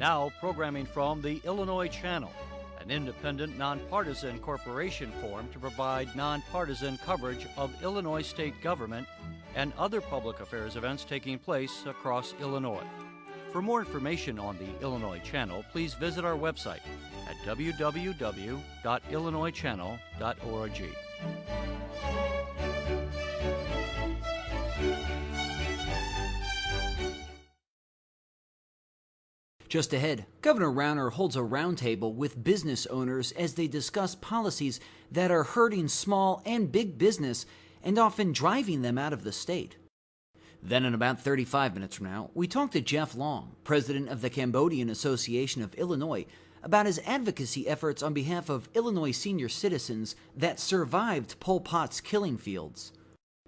Now, programming from the Illinois Channel, an independent, nonpartisan corporation formed to provide nonpartisan coverage of Illinois state government and other public affairs events taking place across Illinois. For more information on the Illinois Channel, please visit our website at www.illinoischannel.org. Just ahead, Governor Rauner holds a roundtable with business owners as they discuss policies that are hurting small and big business and often driving them out of the state. Then in about 35 minutes from now, we talk to Jeff Long, president of the Cambodian Association of Illinois, about his advocacy efforts on behalf of Illinois senior citizens that survived Pol Pot's killing fields.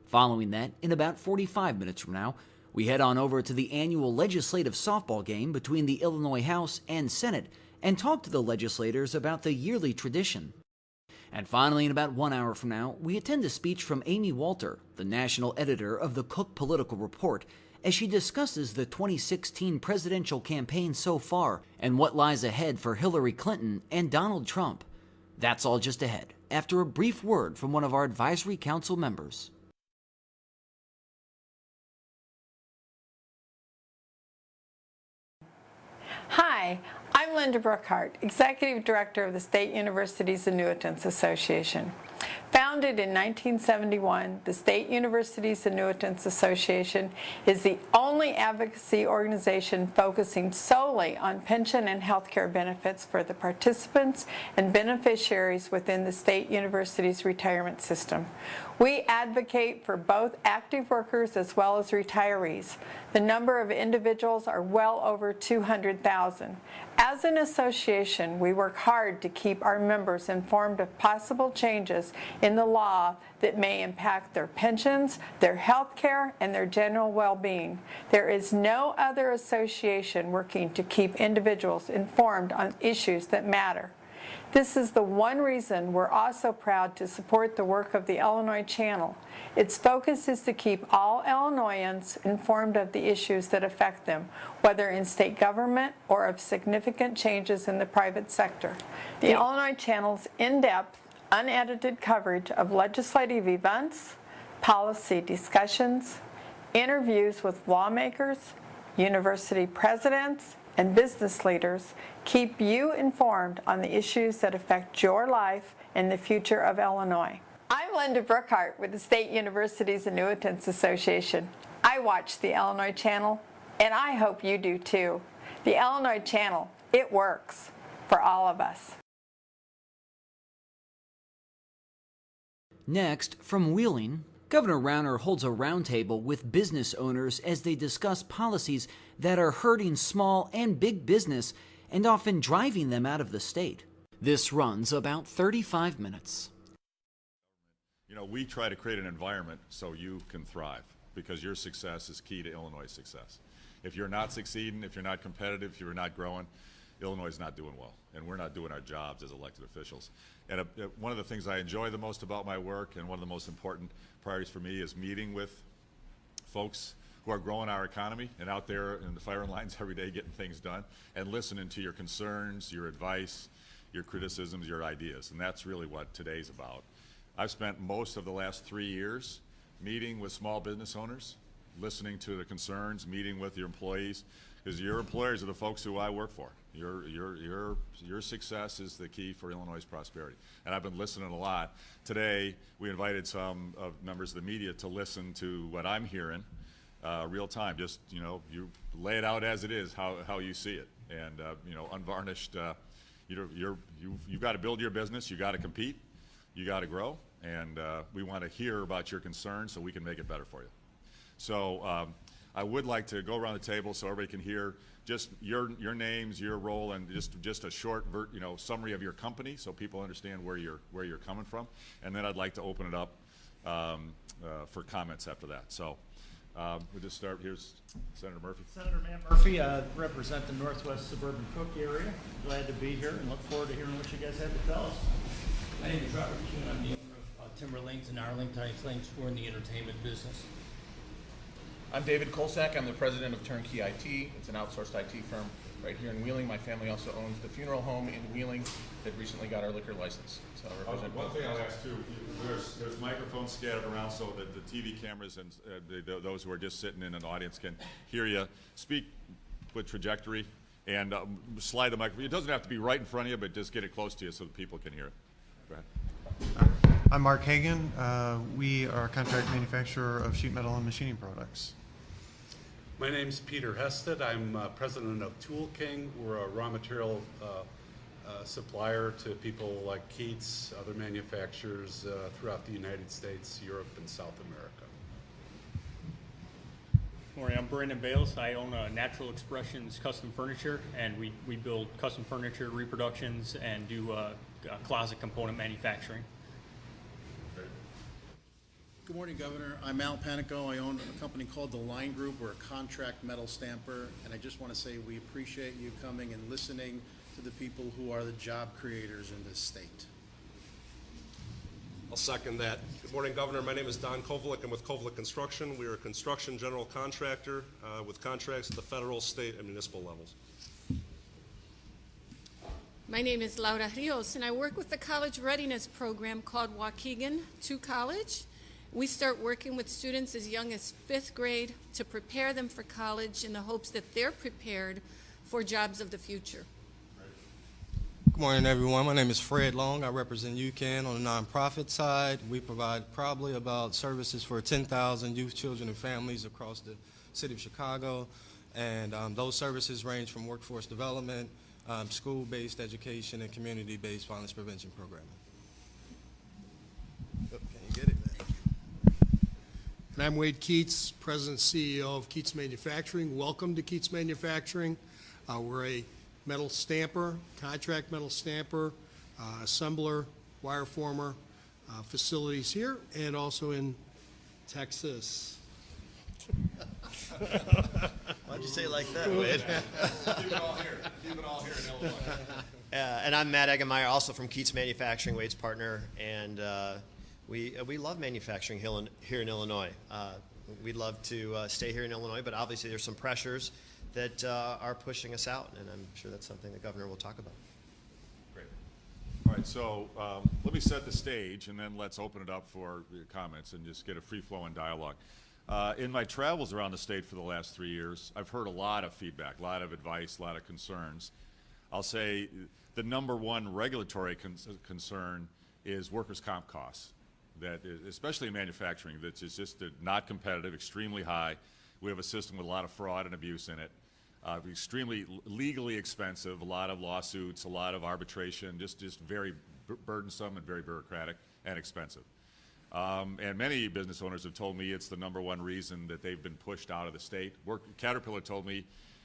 Following that, in about 45 minutes from now, we head on over to the annual legislative softball game between the Illinois House and Senate and talk to the legislators about the yearly tradition. And finally, in about 1 hour from now, we attend a speech from Amy Walter, the national editor of the Cook Political Report, as she discusses the 2016 presidential campaign so far and what lies ahead for Hillary Clinton and Donald Trump. That's all just ahead, after a brief word from one of our advisory council members. Hi, I'm Linda Brookhart, Executive Director of the State Universities Annuitants Association. Founded in 1971, the State Universities Annuitants Association is the only advocacy organization focusing solely on pension and health care benefits for the participants and beneficiaries within the state university's retirement system. We advocate for both active workers as well as retirees. The number of individuals are well over 200,000. As an association, we work hard to keep our members informed of possible changes in the law that may impact their pensions, their health care, and their general well-being. There is no other association working to keep individuals informed on issues that matter. This is the one reason we're also proud to support the work of the Illinois Channel. Its focus is to keep all Illinoisans informed of the issues that affect them, whether in state government or of significant changes in the private sector. The Illinois Channel's in-depth, unedited coverage of legislative events, policy discussions, interviews with lawmakers, university presidents, and business leaders keep you informed on the issues that affect your life and the future of Illinois. I'm Linda Brookhart with the State Universities Annuitants Association. I watch the Illinois Channel, and I hope you do too. The Illinois Channel, it works for all of us. Next, from Wheeling, Governor Rauner holds a roundtable with business owners as they discuss policies that are hurting small and big business and often driving them out of the state. This runs about 35 minutes. You know, we try to create an environment so you can thrive, because your success is key to Illinois' success. If you're not succeeding, if you're not competitive, if you're not growing, Illinois is not doing well, and we're not doing our jobs as elected officials. And one of the things I enjoy the most about my work, and one of the most important priorities for me, is meeting with folks who are growing our economy and out there in the firing lines every day getting things done, and listening to your concerns, your advice, your criticisms, your ideas. And that's really what today's about. I've spent most of the last 3 years meeting with small business owners, listening to the concerns, meeting with your employees, because your employers are the folks who I work for. Your success is the key for Illinois' prosperity. And I've been listening a lot. Today, we invited some members of the media to listen to what I'm hearing real time. Just, you know, you lay it out as it is, how you see it. And, you know, unvarnished, you've got to build your business, you got to compete, you got to grow, and we want to hear about your concerns so we can make it better for you. So I would like to go around the table so everybody can hear just your names, your role, and just a short summary of your company so people understand where you're coming from. And then I'd like to open it up for comments after that. So we'll just start. Here's Senator Murphy. Senator Matt Murphy, represent the Northwest Suburban Cook area. Glad to be here and look forward to hearing what you guys have to tell us. My name is Robert Kuhn. I'm the owner of Timber Lanes in Arlington. We're in the entertainment business. I'm David Kolsak. I'm the president of Turnkey IT. It's an outsourced IT firm right here in Wheeling. My family also owns the funeral home in Wheeling that recently got our liquor license. So I represent one both. thing I'll ask too, there's microphones scattered around so that the TV cameras and those who are just sitting in an audience can hear you. Speak with trajectory and slide the microphone. It doesn't have to be right in front of you, but just get it close to you so that people can hear it. Go ahead. I'm Mark Hagan. We are a contract manufacturer of sheet metal and machining products. My name's Peter Hested. I'm president of Tool King. We're a raw material supplier to people like Keats, other manufacturers throughout the United States, Europe, and South America. Morning, I'm Brandon Bales. I own Natural Expressions Custom Furniture, and we build custom furniture reproductions and do closet component manufacturing. Good morning, Governor. I'm Al Panico. I own a company called The Line Group. We're a contract metal stamper, and I just want to say we appreciate you coming and listening to the people who are the job creators in this state. I'll second that. Good morning, Governor. My name is Don Kovalik. I'm with Kovalik Construction. We are a construction general contractor with contracts at the federal, state, and municipal levels. My name is Laura Rios, and I work with the college readiness program called Waukegan to College. We start working with students as young as 5th grade to prepare them for college in the hopes that they're prepared for jobs of the future. Good morning, everyone. My name is Fred Long. I represent UCAN on the nonprofit side. We provide probably about services for 10,000 youth, children, and families across the city of Chicago. And those services range from workforce development, school-based education, and community-based violence prevention programming. Oh, can you get it? And I'm Wade Keats, President and CEO of Keats Manufacturing. Welcome to Keats Manufacturing. We're a metal stamper, contract metal stamper, assembler, wire former, facilities here and also in Texas. Why'd you say it like that, Wade? Keep it all here. Keep it all here in Illinois. And I'm Matt Eggemeyer, also from Keats Manufacturing, Wade's partner, and we love manufacturing here in Illinois. We'd love to stay here in Illinois, but obviously there's some pressures that are pushing us out, and I'm sure that's something the governor will talk about. Great. All right, so let me set the stage, and then let's open it up for your comments and just get a free-flowing dialogue. In my travels around the state for the last 3 years, I've heard a lot of feedback, a lot of advice, a lot of concerns. I'll say the number one regulatory concern is workers' comp costs, that especially in manufacturing, that's just not competitive, extremely high. We have a system with a lot of fraud and abuse in it. Extremely legally expensive, a lot of lawsuits, a lot of arbitration, just very burdensome and very bureaucratic and expensive. And many business owners have told me it's the number one reason that they've been pushed out of the state. Caterpillar told me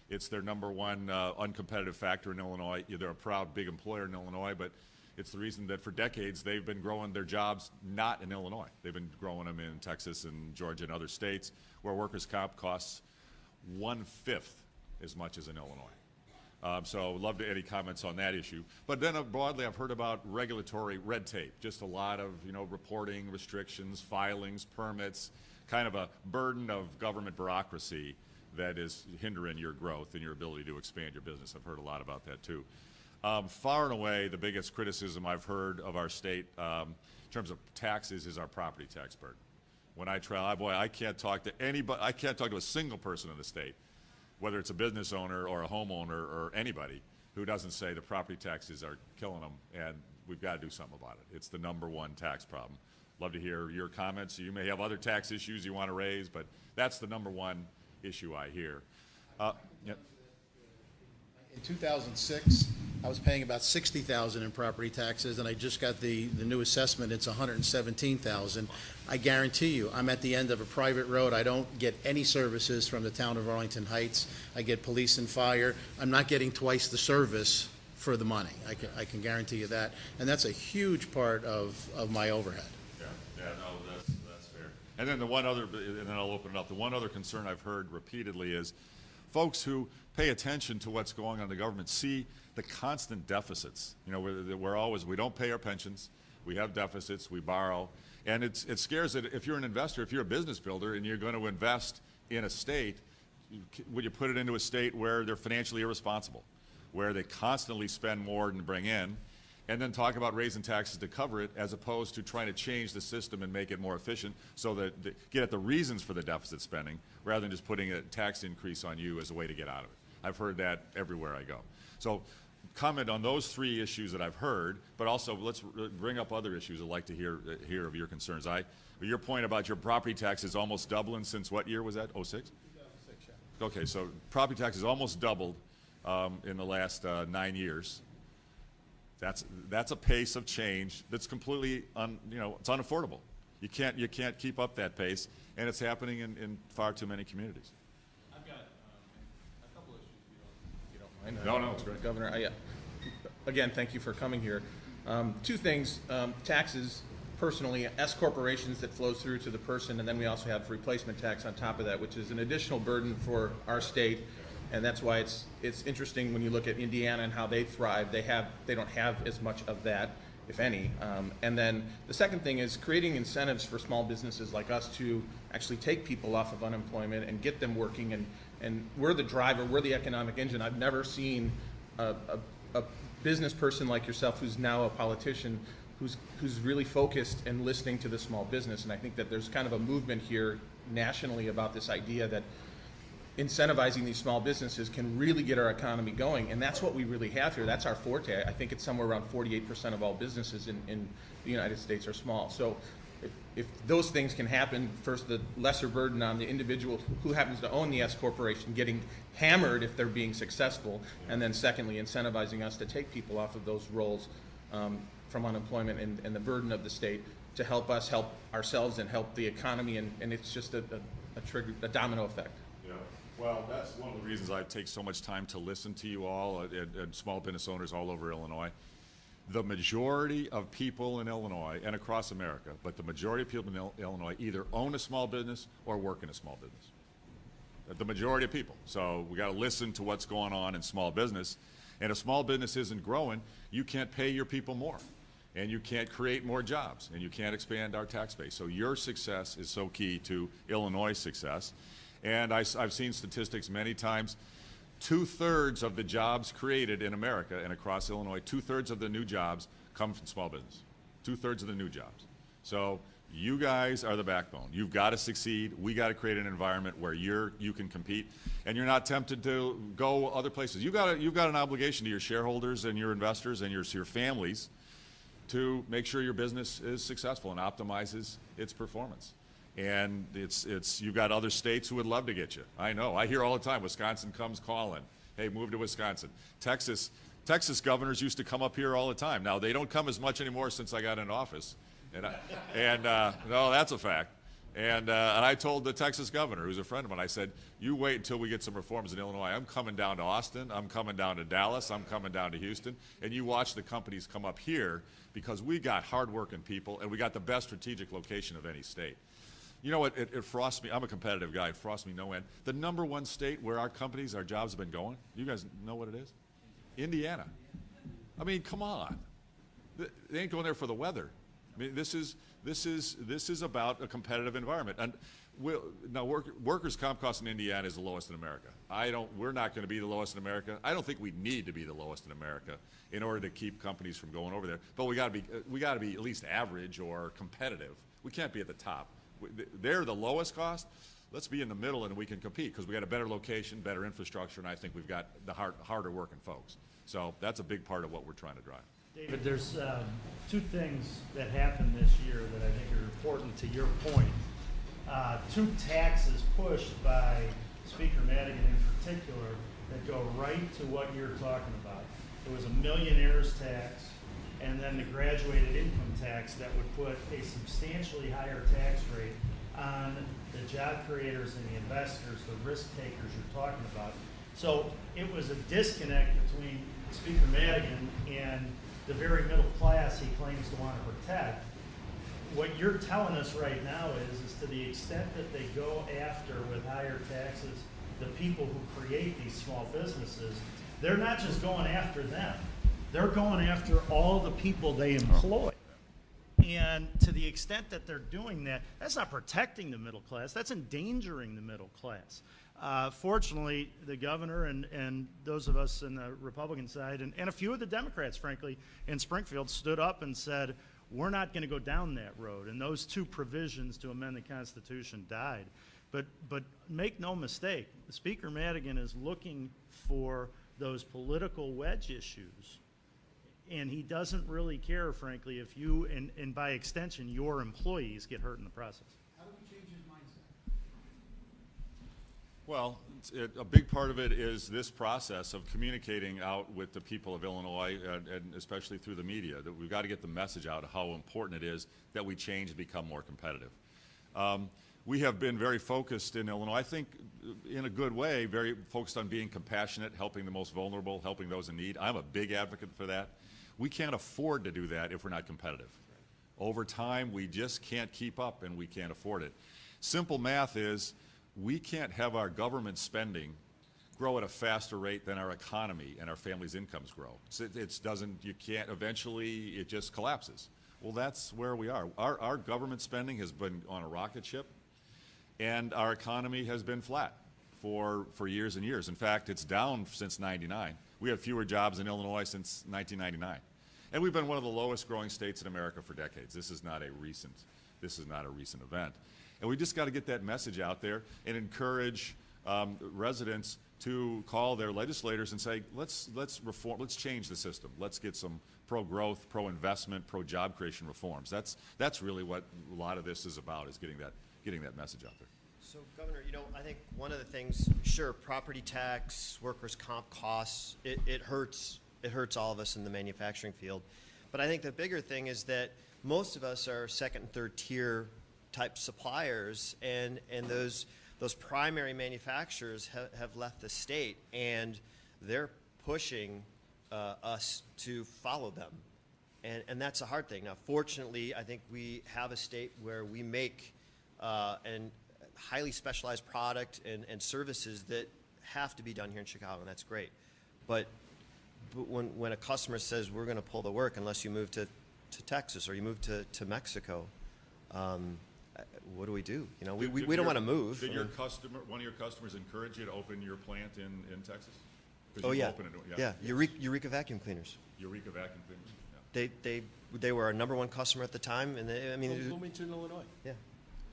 it's their number one uncompetitive factor in Illinois. They're a proud big employer in Illinois, but it's the reason that for decades they've been growing their jobs not in Illinois. They've been growing them in Texas and Georgia and other states where workers' comp costs 1/5 as much as in Illinois. So I'd love to any comments on that issue. But then broadly, I've heard about regulatory red tape, just a lot of reporting, restrictions, filings, permits, kind of a burden of government bureaucracy that is hindering your growth and your ability to expand your business. I've heard a lot about that too. Far and away, the biggest criticism I've heard of our state in terms of taxes is our property tax burden. When I travel, boy, I can't talk to anybody. I can't talk to a single person in the state, whether it's a business owner or a homeowner or anybody, who doesn't say the property taxes are killing them and we've got to do something about it. It's the number one tax problem. Love to hear your comments. You may have other tax issues you want to raise, but that's the number one issue I hear. Yeah. In 2006, I was paying about $60,000 in property taxes, and I just got the new assessment. It's $117,000. I guarantee you, I'm at the end of a private road. I don't get any services from the town of Arlington Heights. I get police and fire. I'm not getting twice the service for the money. I can guarantee you that, and that's a huge part of my overhead. Yeah, no, that's fair. And then the one other, and then I'll open it up. The one other concern I've heard repeatedly is folks who pay attention to what's going on in the government see the constant deficits. We don't pay our pensions, we have deficits, we borrow, and it scares that if you're an investor, if you're a business builder and you're going to invest in a state, would you put it into a state where they're financially irresponsible? where they constantly spend more than bring in, and then talk about raising taxes to cover it, as opposed to trying to change the system and make it more efficient so that get at the reasons for the deficit spending rather than just putting a tax increase on you as a way to get out of it. I've heard that everywhere I go. So comment on those three issues that I've heard, but also let's bring up other issues I'd like to hear of your concerns. Your point about your property tax is almost doubling since what year was that? 06? 2006, yeah. Okay, so property tax has almost doubled in the last 9 years. That's a pace of change that's completely it's unaffordable. You can't keep up that pace, and it's happening in far too many communities. I've got a couple issues, if you don't mind. No, it's great. Governor, again, thank you for coming here. Two things, taxes, personally, S corporations that flows through to the person, and then we also have replacement tax on top of that, which is an additional burden for our state. And that's why it's interesting when you look at Indiana and how they thrive. They don't have as much of that, if any. And then the second thing is creating incentives for small businesses like us to actually take people off of unemployment and get them working. And we're the driver, we're the economic engine. I've never seen a business person like yourself, who's now a politician, who's really focused and listening to the small business. And I think that there's kind of a movement here nationally about this idea that incentivizing these small businesses can really get our economy going, and that's what we really have here. That's our forte. I think it's somewhere around 48% of all businesses in the United States are small. So if those things can happen, first, the lesser burden on the individual who happens to own the S corporation getting hammered if they're being successful, and then secondly, incentivizing us to take people off of those roles from unemployment and the burden of the state to help us help ourselves and help the economy, and it's just a domino effect. Yeah. Well, that's one of the reasons I take so much time to listen to you all and small business owners all over Illinois. The majority of people in Illinois and across America, but the majority of people in Illinois either own a small business or work in a small business. The majority of people. So we got to listen to what's going on in small business. And if small business isn't growing, you can't pay your people more. And you can't create more jobs. And you can't expand our tax base. So your success is so key to Illinois' success. And I've seen statistics many times. 2/3 of the jobs created in America and across Illinois, 2/3 of the new jobs come from small business. 2/3 of the new jobs. So you guys are the backbone. You've got to succeed. We got to create an environment where you can compete, and you're not tempted to go other places. You've got an obligation to your shareholders and your investors and your families to make sure your business is successful and optimizes its performance. And you've got other states who would love to get you. I know. I hear all the time, Wisconsin comes calling. Hey, move to Wisconsin. Texas governors used to come up here all the time. Now, they don't come as much anymore since I got in office. No, that's a fact. And I told the Texas governor, who's a friend of mine, I said, you wait until we get some reforms in Illinois. I'm coming down to Austin. I'm coming down to Dallas. I'm coming down to Houston. And you watch the companies come up here because we got hardworking people and we got the best strategic location of any state. You know what, it frosts me. I'm a competitive guy. It frosts me no end. The #1 state where our jobs have been going, you guys know what it is? Indiana. I mean, come on. They ain't going there for the weather. I mean, this is about a competitive environment. And now workers' comp cost in Indiana is the lowest in America. We're not going to be the lowest in America. I don't think we need to be the lowest in America in order to keep companies from going over there. But we got to be at least average or competitive. We can't be at the top. They're the lowest cost. Let's be in the middle and we can compete because we got a better location, better infrastructure, and I think we've got the harder working folks. So that's a big part of what we're trying to drive. David, there's two things that happened this year that I think are important to your point. Two taxes pushed by Speaker Madigan in particular that go right to what you're talking about. It was a millionaire's tax and then the graduated income tax that would put a substantially higher tax rate on the job creators and the investors, the risk takers you're talking about. So it was a disconnect between Speaker Madigan and the very middle class he claims to want to protect. What you're telling us right now is to the extent that they go after with higher taxes the people who create these small businesses, they're not just going after them. They're going after all the people they employ. And to the extent that they're doing that, that's not protecting the middle class, that's endangering the middle class. Fortunately, the governor and those of us in the Republican side and a few of the Democrats, frankly, in Springfield stood up and said, we're not going to go down that road. And those two provisions to amend the Constitution died. But make no mistake, Speaker Madigan is looking for those political wedge issues. And he doesn't really care, frankly, if you, and by extension, your employees get hurt in the process. How do we change his mindset? Well, a big part of it is this process of communicating out with the people of Illinois, and especially through the media, that we've got to get the message out of how important it is that we change and become more competitive. We have been very focused in Illinois, I think in a good way, very focused on being compassionate, helping the most vulnerable, helping those in need. I'm a big advocate for that. We can't afford to do that if we're not competitive. Over time, we just can't keep up, and we can't afford it. Simple math is we can't have our government spending grow at a faster rate than our economy and our families' incomes grow. You can't, eventually it just collapses. Well, that's where we are. Our government spending has been on a rocket ship, and our economy has been flat for years and years. In fact, it's down since '99. We have fewer jobs in Illinois since 1999. And we've been one of the lowest growing states in America for decades. This is not a recent event. And we just got to get that message out there and encourage residents to call their legislators and say, let's reform, let's change the system. Let's get some pro-growth, pro-investment, pro-job creation reforms. That's really what a lot of this is about, is getting that message out there. So, Governor, I think one of the things, sure, property tax, workers' comp costs, it hurts all of us in the manufacturing field. But I think the bigger thing is that most of us are second and third tier type suppliers, and those primary manufacturers have left the state, and they're pushing us to follow them. And that's a hard thing. Now, fortunately, I think we have a state where we make and highly specialized product and services that have to be done here in Chicago, and that's great. But when a customer says we're going to pull the work unless you move to Texas or you move to Mexico, what do we do? We don't want to move. Did one of your customers encourage you to open your plant in Texas? Oh yeah. Yeah. Eureka vacuum cleaners. Eureka vacuum cleaners. Yeah. They were our #1 customer at the time, and Bloomington, Illinois. Yeah.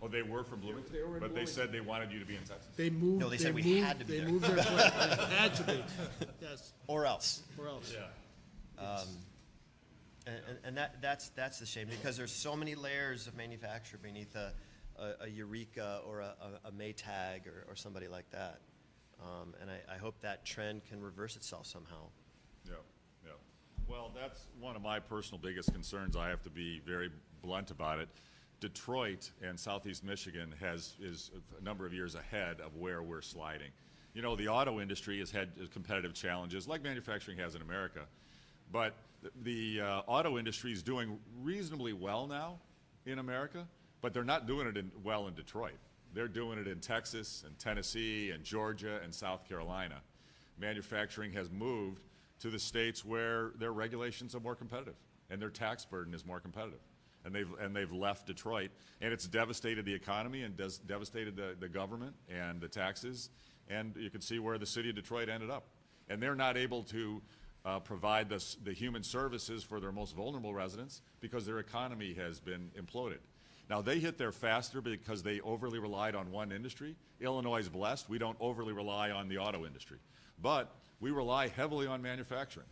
Oh, they were from Bloomington? They were in but Bloomington. They said they wanted you to be in Texas. They moved. No, they said we had to be there. They moved their plant. It had to be. Yes. Or else. Or else. Yeah. And that's the shame, because there's so many layers of manufacture beneath a Eureka or a Maytag or somebody like that. And I hope that trend can reverse itself somehow. Yeah. Well, that's one of my personal biggest concerns. I have to be very blunt about it. Detroit and Southeast Michigan is a number of years ahead of where we're sliding. The auto industry has had competitive challenges like manufacturing has in America, but the auto industry is doing reasonably well now in America, but they're not doing it well in Detroit. They're doing it in Texas and Tennessee and Georgia and South Carolina. Manufacturing has moved to the states where their regulations are more competitive and their tax burden is more competitive. And they've left Detroit, and it's devastated the economy and devastated the government and the taxes, and you can see where the city of Detroit ended up. And they're not able to provide the human services for their most vulnerable residents because their economy has been imploded. Now, they hit there faster because they overly relied on one industry. Illinois is blessed. We don't overly rely on the auto industry. But we rely heavily on manufacturing.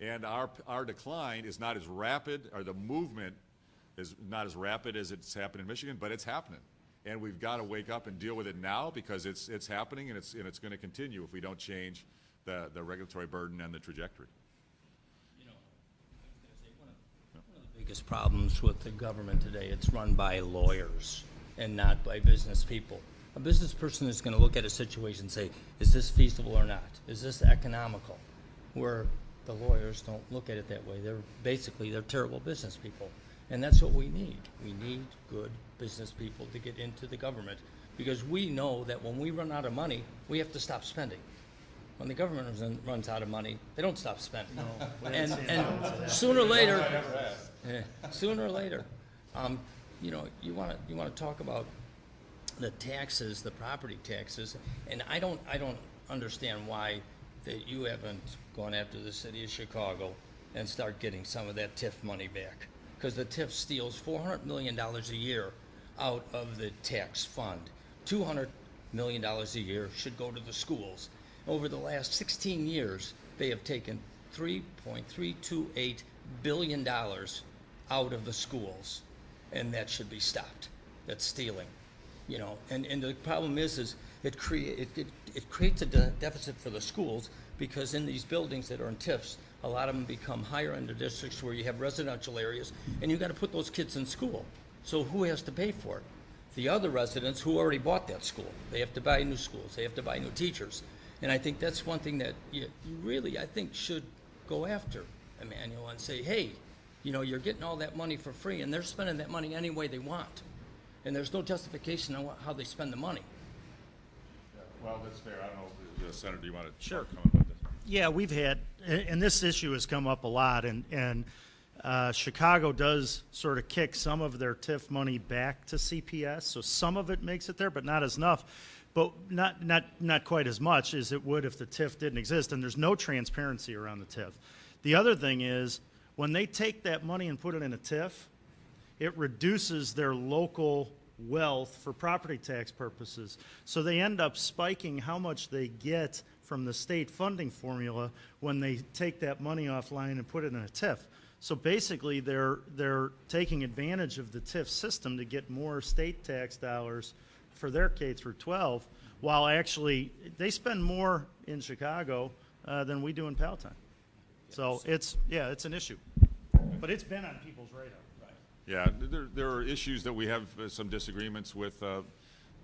And our decline is not as rapid, or the movement is not as rapid as it's happened in Michigan, but it's happening. And we've got to wake up and deal with it now, because it's happening, and it's going to continue if we don't change the regulatory burden and the trajectory. I was going to say, one of the biggest problems with the government today, it's run by lawyers and not by business people. A business person is going to look at a situation and say, is this feasible or not? Is this economical? Where the lawyers don't look at it that way. They're terrible business people. And that's what we need. We need good business people to get into the government, because we know that when we run out of money, we have to stop spending. When the government runs out of money, they don't stop spending. No, and sooner or later, you want to talk about the taxes, the property taxes, and I don't understand why that you haven't gone after the city of Chicago and start getting some of that TIF money back, because the TIF steals $400 million a year out of the tax fund. $200 million a year should go to the schools. Over the last 16 years, they have taken $3.328 billion out of the schools, and that should be stopped. That's stealing, you know. And the problem is it creates a deficit for the schools, because in these buildings that are in TIFs, a lot of them become higher end districts where you have residential areas, and you got to put those kids in school. So who has to pay for it? The other residents who already bought that school. They have to buy new schools. They have to buy new teachers. And I think that's one thing that you really, I think, should go after, Emmanuel, and say, hey, you know, you're getting all that money for free, and they're spending that money any way they want. And there's no justification on how they spend the money. Yeah, well, that's fair. I don't know, Senator, do you want to Sure. comment about this? Yeah, we've had, and this issue has come up a lot, and Chicago does sort of kick some of their TIF money back to CPS, so some of it makes it there, but not as enough, but not quite as much as it would if the TIF didn't exist, and there's no transparency around the TIF. The other thing is, when they take that money and put it in a TIF, it reduces their local wealth for property tax purposes. So they end up spiking how much they get from the state funding formula when they take that money offline and put it in a TIF. So basically they're taking advantage of the TIF system to get more state tax dollars for their K through 12, while actually they spend more in Chicago than we do in Palatine. So it's an issue, but it's been on people's radar. Yeah, there are issues that we have some disagreements with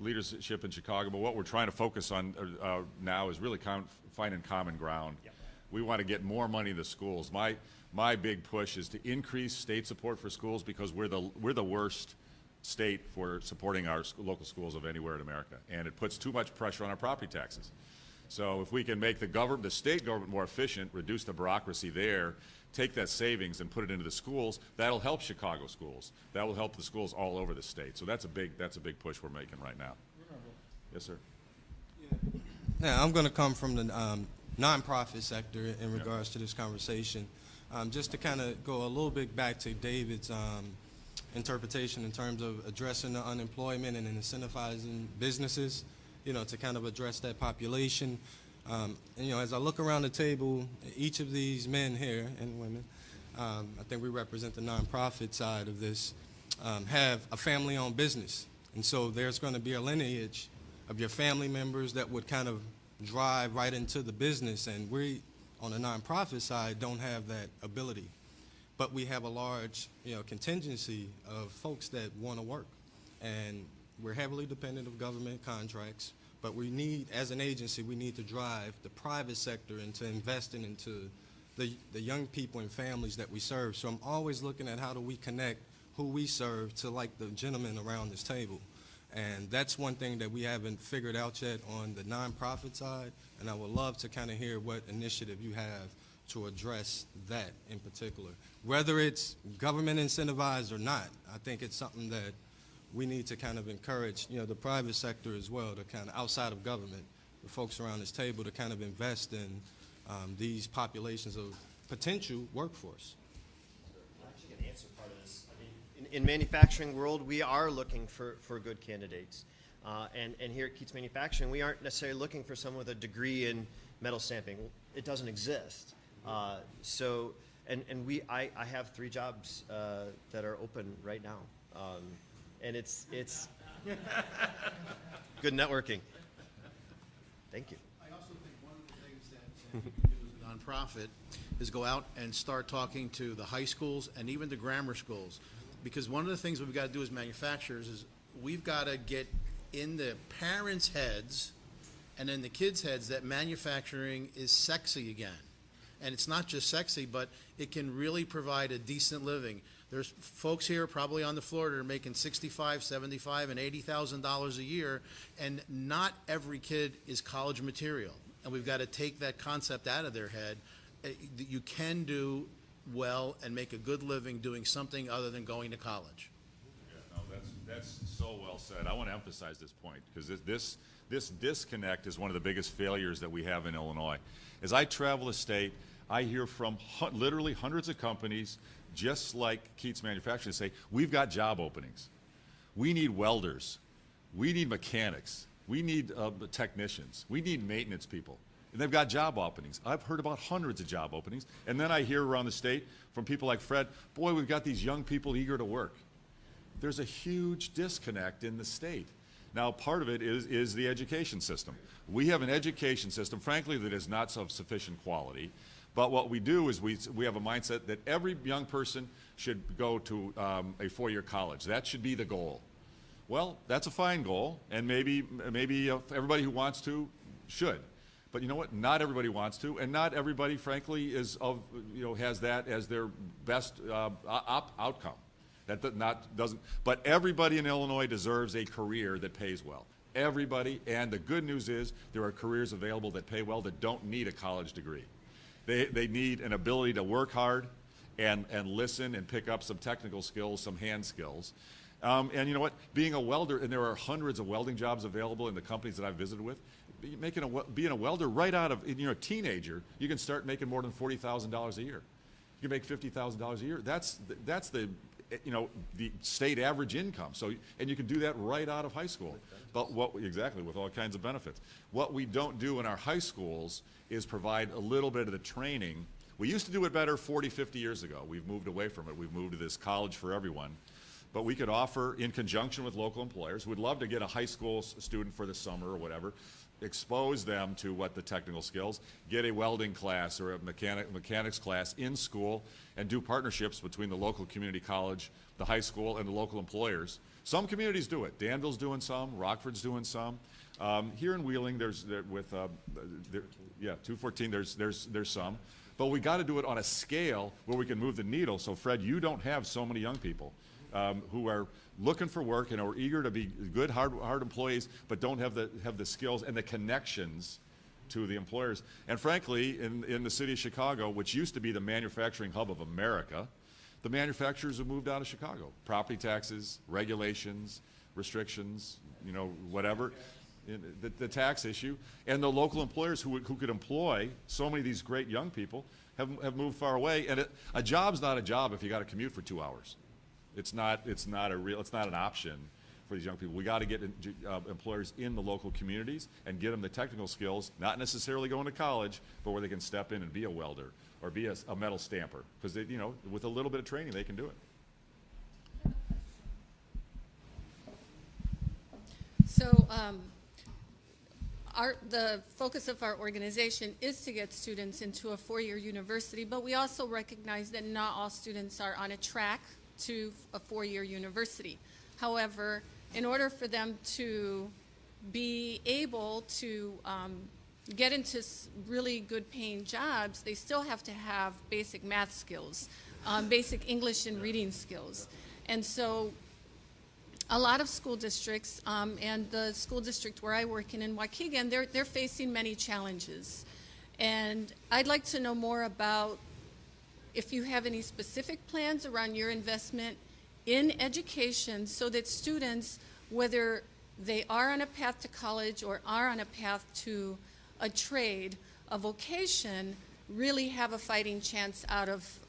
leadership in Chicago, but what we're trying to focus on now is really finding common ground. Yep. We want to get more money to schools. My big push is to increase state support for schools, because we're the worst state for supporting our local schools of anywhere in America, and it puts too much pressure on our property taxes. So if we can make the state government more efficient, reduce the bureaucracy there, take that savings and put it into the schools, that'll help Chicago schools. That will help the schools all over the state. So that's a big push we're making right now. Yes, sir. Yeah, I'm going to come from the nonprofit sector in regards to this conversation. Just to kind of go a little bit back to David's interpretation in terms of addressing the unemployment and incentivizing businesses, you know, to kind of address that population. And, you know, as I look around the table, each of these men here and women, I think we represent the nonprofit side of this, have a family-owned business. And so there's going to be a lineage of your family members that would kind of drive right into the business. And we, on the nonprofit side, don't have that ability. But we have a large, you know, contingency of folks that want to work. And we're heavily dependent of government contracts. But we need, as an agency, we need to drive the private sector into investing into the young people and families that we serve. So I'm always looking at how do we connect who we serve to, like, the gentlemen around this table. And that's one thing that we haven't figured out yet on the nonprofit side. And I would love to kind of hear what initiative you have to address that in particular. Whether it's government incentivized or not, I think it's something that we need to kind of encourage, you know, the private sector as well, to kind of, outside of government, the folks around this table, to kind of invest in these populations of potential workforce. I'm actually going to answer part of this. I mean, in manufacturing world, we are looking for good candidates. And here at Keats Manufacturing, we aren't necessarily looking for someone with a degree in metal stamping. It doesn't exist. I have 3 jobs that are open right now. And it's good networking. Thank you. I also think one of the things that we can do as a nonprofit is go out and start talking to the high schools and even the grammar schools. Because one of the things we've got to do as manufacturers is we've got to get in the parents' heads and in the kids' heads that manufacturing is sexy again. And it's not just sexy, but it can really provide a decent living. There's folks here probably on the floor that are making $65,000, $75,000, and $80,000 a year, and not every kid is college material. And we've got to take that concept out of their head. You can do well and make a good living doing something other than going to college. Yeah, no, That's so well said. I want to emphasize this point because this disconnect is one of the biggest failures that we have in Illinois. As I travel the state, I hear from literally hundreds of companies, just like Keats Manufacturing, say, we've got job openings. We need welders. We need mechanics. We need technicians. We need maintenance people. And they've got job openings. I've heard about hundreds of job openings. And then I hear around the state from people like Fred, boy, we've got these young people eager to work. There's a huge disconnect in the state. Now, part of it is the education system. We have an education system, frankly, that is not of sufficient quality. But what we do is we have a mindset that every young person should go to a four-year college. That should be the goal. Well, that's a fine goal, and maybe everybody who wants to should. But you know what? Not everybody wants to, and not everybody, frankly, has that as their best outcome. But everybody in Illinois deserves a career that pays well. Everybody, and the good news is there are careers available that pay well that don't need a college degree. They need an ability to work hard and listen and pick up some technical skills, some hand skills. And you know what? Being a welder, and there are hundreds of welding jobs available in the companies that I've visited with, being a welder right out of, you're a teenager, you can start making more than $40,000 a year. You can make $50,000 a year. That's the state average income. So, and you can do that right out of high school. But exactly, with all kinds of benefits. What we don't do in our high schools is provide a little bit of the training. We used to do it better 40, 50 years ago. We've moved away from it. We've moved to this college for everyone. But we could offer, in conjunction with local employers, we'd love to get a high school student for the summer or whatever, expose them to what the technical skills, get a welding class or a mechanics class in school, and do partnerships between the local community college, the high school, and the local employers. Some communities do it. Danville's doing some, Rockford's doing some. Here in Wheeling, 214, there's some. But we got to do it on a scale where we can move the needle. So Fred, you don't have so many young people who are looking for work and are eager to be good, hard employees, but don't have the skills and the connections to the employers. And frankly, in the city of Chicago, which used to be the manufacturing hub of America, the manufacturers have moved out of Chicago. Property taxes, regulations, restrictions, whatever, the tax issue, and the local employers who could employ so many of these great young people have moved far away. And a job's not a job if you got to commute for 2 hours. It's not an option for these young people. We got to get employers in the local communities and get them the technical skills, not necessarily going to college, but where they can step in and be a welder or be a metal stamper, because with a little bit of training they can do it. So the focus of our organization is to get students into a four-year university, but we also recognize that not all students are on a track to a four-year university. However, in order for them to be able to get into really good paying jobs, they still have to have basic math skills, basic English and reading skills. And so a lot of school districts, and the school district where I work in Waukegan, they're facing many challenges. And I'd like to know more about if you have any specific plans around your investment in education so that students, whether they are on a path to college or are on a path to a trade, a vocation, really have a fighting chance out of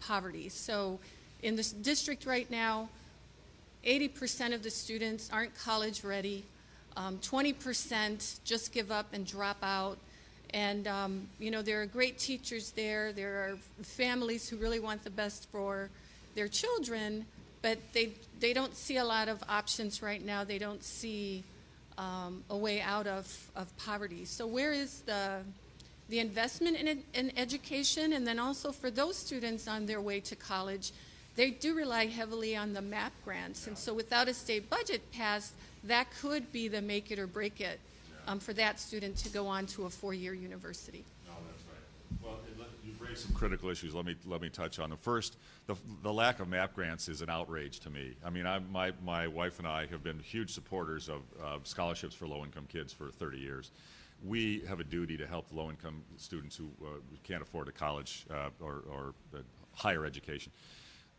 poverty. So in this district right now, 80% of the students aren't college ready. 20% just give up and drop out. And there are great teachers there. There are families who really want the best for their children, but they don't see a lot of options right now. They don't see a way out of poverty. So where is the investment in education? And then also for those students on their way to college, they do rely heavily on the MAP grants. And so without a state budget passed, that could be the make it or break it for that student to go on to a four-year university. No, that's right. Well, you raised some critical issues. Let me touch on them. First, the lack of MAP grants is an outrage to me. I mean, my wife and I have been huge supporters of scholarships for low-income kids for 30 years. We have a duty to help low-income students who can't afford a college or higher education.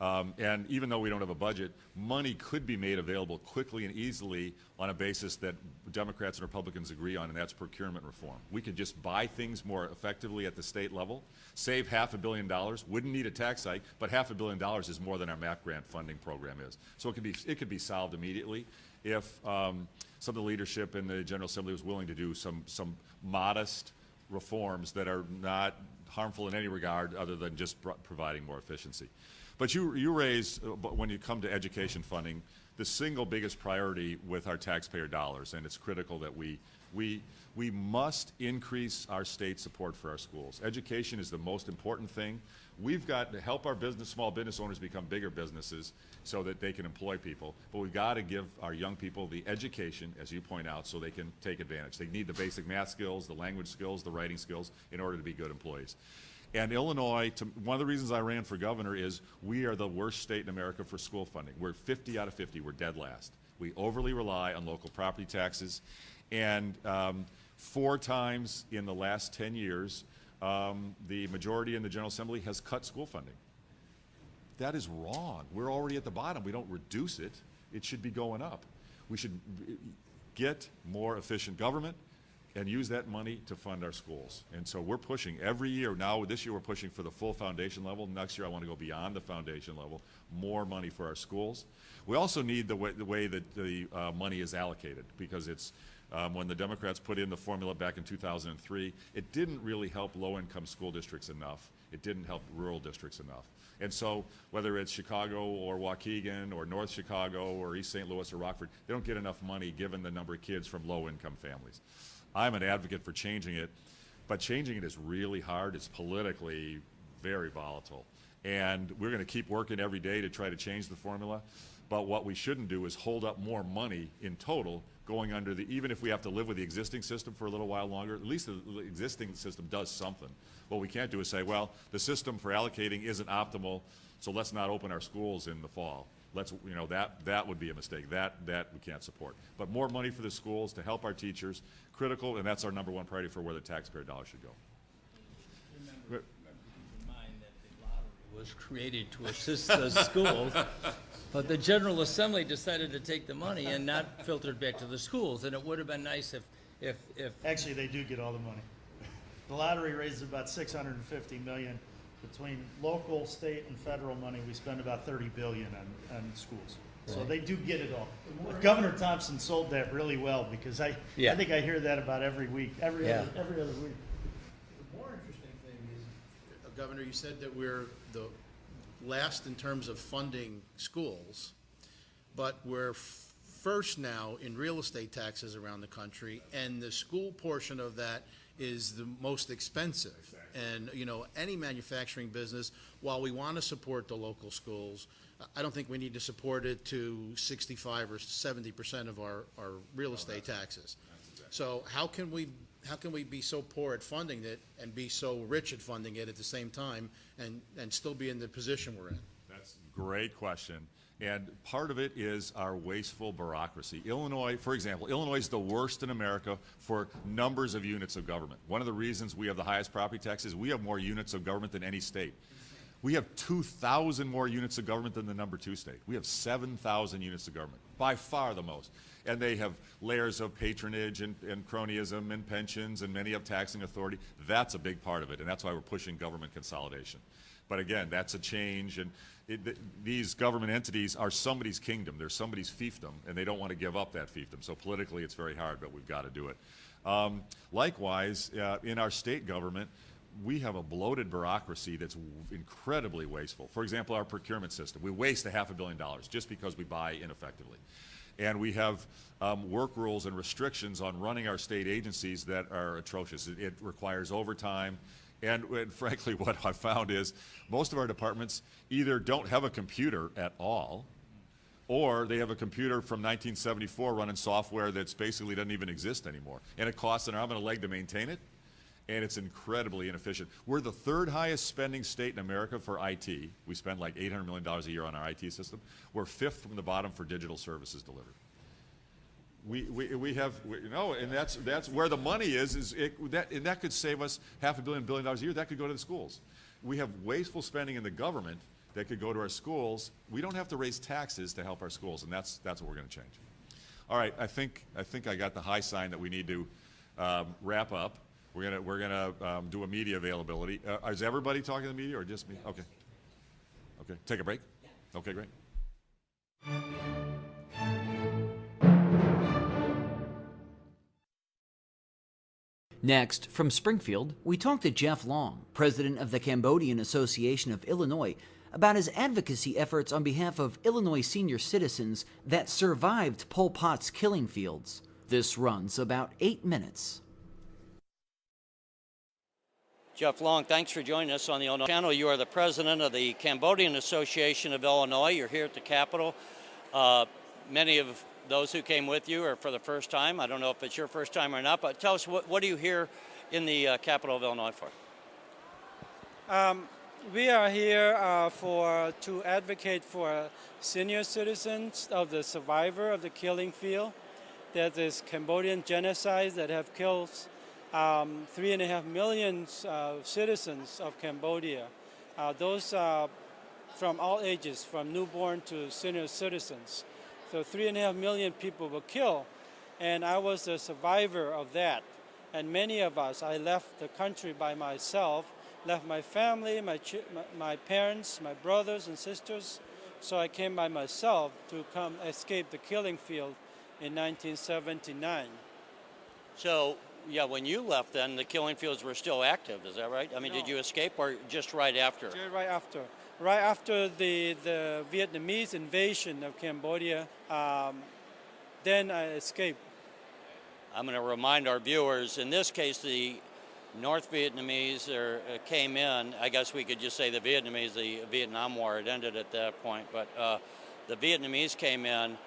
And even though we don't have a budget, money could be made available quickly and easily on a basis that Democrats and Republicans agree on, and that's procurement reform. We could just buy things more effectively at the state level, save $500 million, wouldn't need a tax hike, but $500 million is more than our MAP grant funding program is. So it could be solved immediately if some of the leadership in the General Assembly was willing to do some modest reforms that are not harmful in any regard other than just providing more efficiency. But you raise, when you come to education funding, the single biggest priority with our taxpayer dollars, and it's critical that we must increase our state support for our schools. Education is the most important thing. We've got to help our small business owners become bigger businesses so that they can employ people, but we've got to give our young people the education, as you point out, so they can take advantage. They need the basic math skills, the language skills, the writing skills in order to be good employees. And Illinois, one of the reasons I ran for governor is we are the worst state in America for school funding. We're 50 out of 50. We're dead last. We overly rely on local property taxes. And 4 times in the last 10 years, the majority in the General Assembly has cut school funding. That is wrong. We're already at the bottom. We don't reduce it. It should be going up. We should get more efficient government and use that money to fund our schools. And so we're pushing every year. Now, this year we're pushing for the full foundation level. Next year I want to go beyond the foundation level, more money for our schools. We also need the way that the money is allocated, because it's, when the Democrats put in the formula back in 2003, it didn't really help low-income school districts enough. It didn't help rural districts enough. And so whether it's Chicago or Waukegan or North Chicago or East St. Louis or Rockford, they don't get enough money given the number of kids from low-income families. I'm an advocate for changing it, but changing it is really hard. It's politically very volatile. And we're going to keep working every day to try to change the formula. But what we shouldn't do is hold up more money in total going under even if we have to live with the existing system for a little while longer, at least the existing system does something. What we can't do is say, well, the system for allocating isn't optimal, so let's not open our schools in the fall. That would be a mistake. That we can't support. But more money for the schools to help our teachers, critical, and that's our #1 priority for where the taxpayer dollars should go. Remember, keep in mind that the lottery was created to assist the schools, but the General Assembly decided to take the money and not filter it back to the schools. And it would have been nice if Actually, they do get all the money. The lottery raises about $650 million. Between local, state, and federal money, we spend about $30 billion on schools. So they do get it all. But Governor Thompson sold that really well, because I think I hear that about every week, every other week. The more interesting thing is, Governor, you said that we're the last in terms of funding schools, but we're first now in real estate taxes around the country, and the school portion of that is the most expensive. And, any manufacturing business, while we want to support the local schools, I don't think we need to support it to 65 or 70% of our real estate taxes. So how can we be so poor at funding it and be so rich at funding it at the same time and still be in the position we're in? That's a great question. And part of it is our wasteful bureaucracy. Illinois, for example, Illinois is the worst in America for numbers of units of government. One of the reasons we have the highest property taxes, we have more units of government than any state. We have 2,000 more units of government than the #2 state. We have 7,000 units of government, by far the most. And they have layers of patronage and cronyism and pensions, and many have taxing authority. That's a big part of it, and that's why we're pushing government consolidation. But again, that's a change, and these government entities are somebody's kingdom. They're somebody's fiefdom, and they don't want to give up that fiefdom. So politically, it's very hard, but we've got to do it. Likewise, in our state government, we have a bloated bureaucracy that's incredibly wasteful. For example, our procurement system. We waste $500 million just because we buy ineffectively. And we have work rules and restrictions on running our state agencies that are atrocious. It requires overtime. And frankly, what I found is most of our departments either don't have a computer at all, or they have a computer from 1974 running software that's basically doesn't even exist anymore. And it costs an arm and a leg to maintain it, and it's incredibly inefficient. We're the 3rd highest spending state in America for IT. We spend like $800 million a year on our IT system. We're 5th from the bottom for digital services delivered. And that's where the money is and that could save us $500 million a year. That could go to the schools. we have wasteful spending in the government that could go to our schools. We don't have to raise taxes to help our schools, and that's what we're going to change. All right, I think I got the high sign that we need to wrap up. We're gonna do a media availability. Is everybody talking to the media or just me? Okay. Okay. Take a break. Okay, great. Next, from Springfield, we talked to Jeff Long, president of the Cambodian Association of Illinois, about his advocacy efforts on behalf of Illinois senior citizens that survived Pol Pot's killing fields. This runs about 8 minutes. Jeff Long, thanks for joining us on the Illinois channel. You are the president of the Cambodian Association of Illinois. You're here at the Capitol. Many of those who came with you are for the first time. I don't know if it's your first time or not, but tell us, what are you here in the Capitol of Illinois for? We are here to advocate for senior citizens of the survivor of the killing field. There's this Cambodian genocide that have killed 3.5 million citizens of Cambodia. Those are from all ages, from newborn to senior citizens. So 3.5 million people were killed, and I was a survivor of that. And many of us, I left the country by myself, left my family, my parents, my brothers and sisters. So I came by myself to come escape the killing field in 1979. So, yeah, when you left then, the killing fields were still active, is that right? I mean, No. Did you escape or just right after? Just right after. Right after the Vietnamese invasion of Cambodia, then I escaped. I'm going to remind our viewers, in this case, the North Vietnamese came in. I guess we could just say the Vietnamese, the Vietnam War had ended at that point, but the Vietnamese came in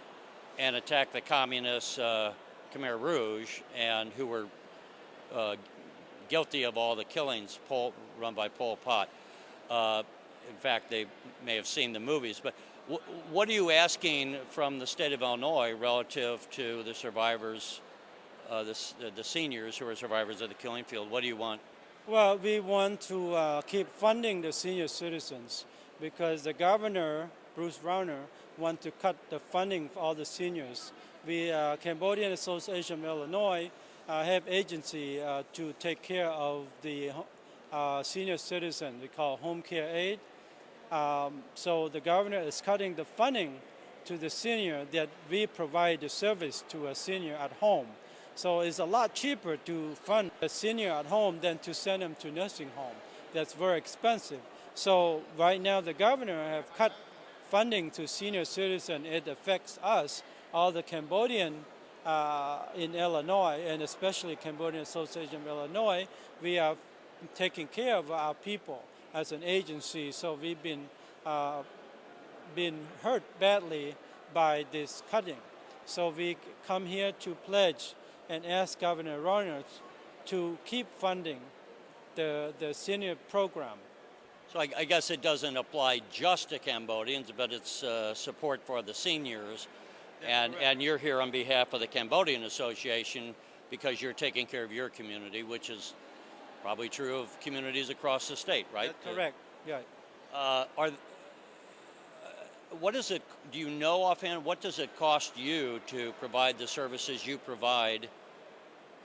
and attackk the communists, Khmer Rouge, and who were guilty of all the killings run by Pol Pot. In fact, they may have seen the movies. But what are you asking from the state of Illinois relative to the survivors, the seniors who are survivors of the killing field? What do you want? Well, we want to keep funding the senior citizens because the governor, Bruce Rauner, wants to cut the funding for all the seniors. We, Cambodian Association of Illinois, have agency to take care of the senior citizen. We call home care aid. So the governor is cutting the funding to the senior that we provide the service to a senior at home. So it's a lot cheaper to fund a senior at home than to send them to nursing home. That's very expensive. So right now the governor have cut funding to senior citizens. It affects us, all the Cambodian in Illinois, and especially Cambodian Association of Illinois. We are taking care of our people as an agency, so we've been hurt badly by this cutting. So we come here to pledge and ask Governor Rauner to keep funding the senior program. So I guess it doesn't apply just to Cambodians, but it's support for the seniors. And you're here on behalf of the Cambodian Association because you're taking care of your community, which is probably true of communities across the state, right? That's correct. Yeah. What is it? Do you know offhand? What does it cost you to provide the services you provide,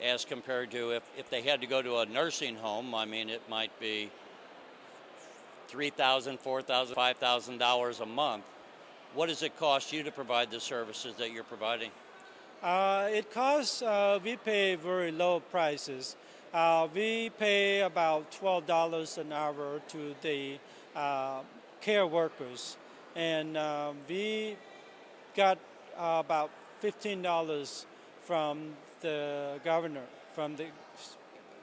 as compared to if they had to go to a nursing home? I mean, it might be $3,000, $4,000, $5,000 a month. What does it cost you to provide the services that you're providing? It costs. We pay very low prices. We pay about $12 an hour to the care workers, and we got about $15 from the governor, from the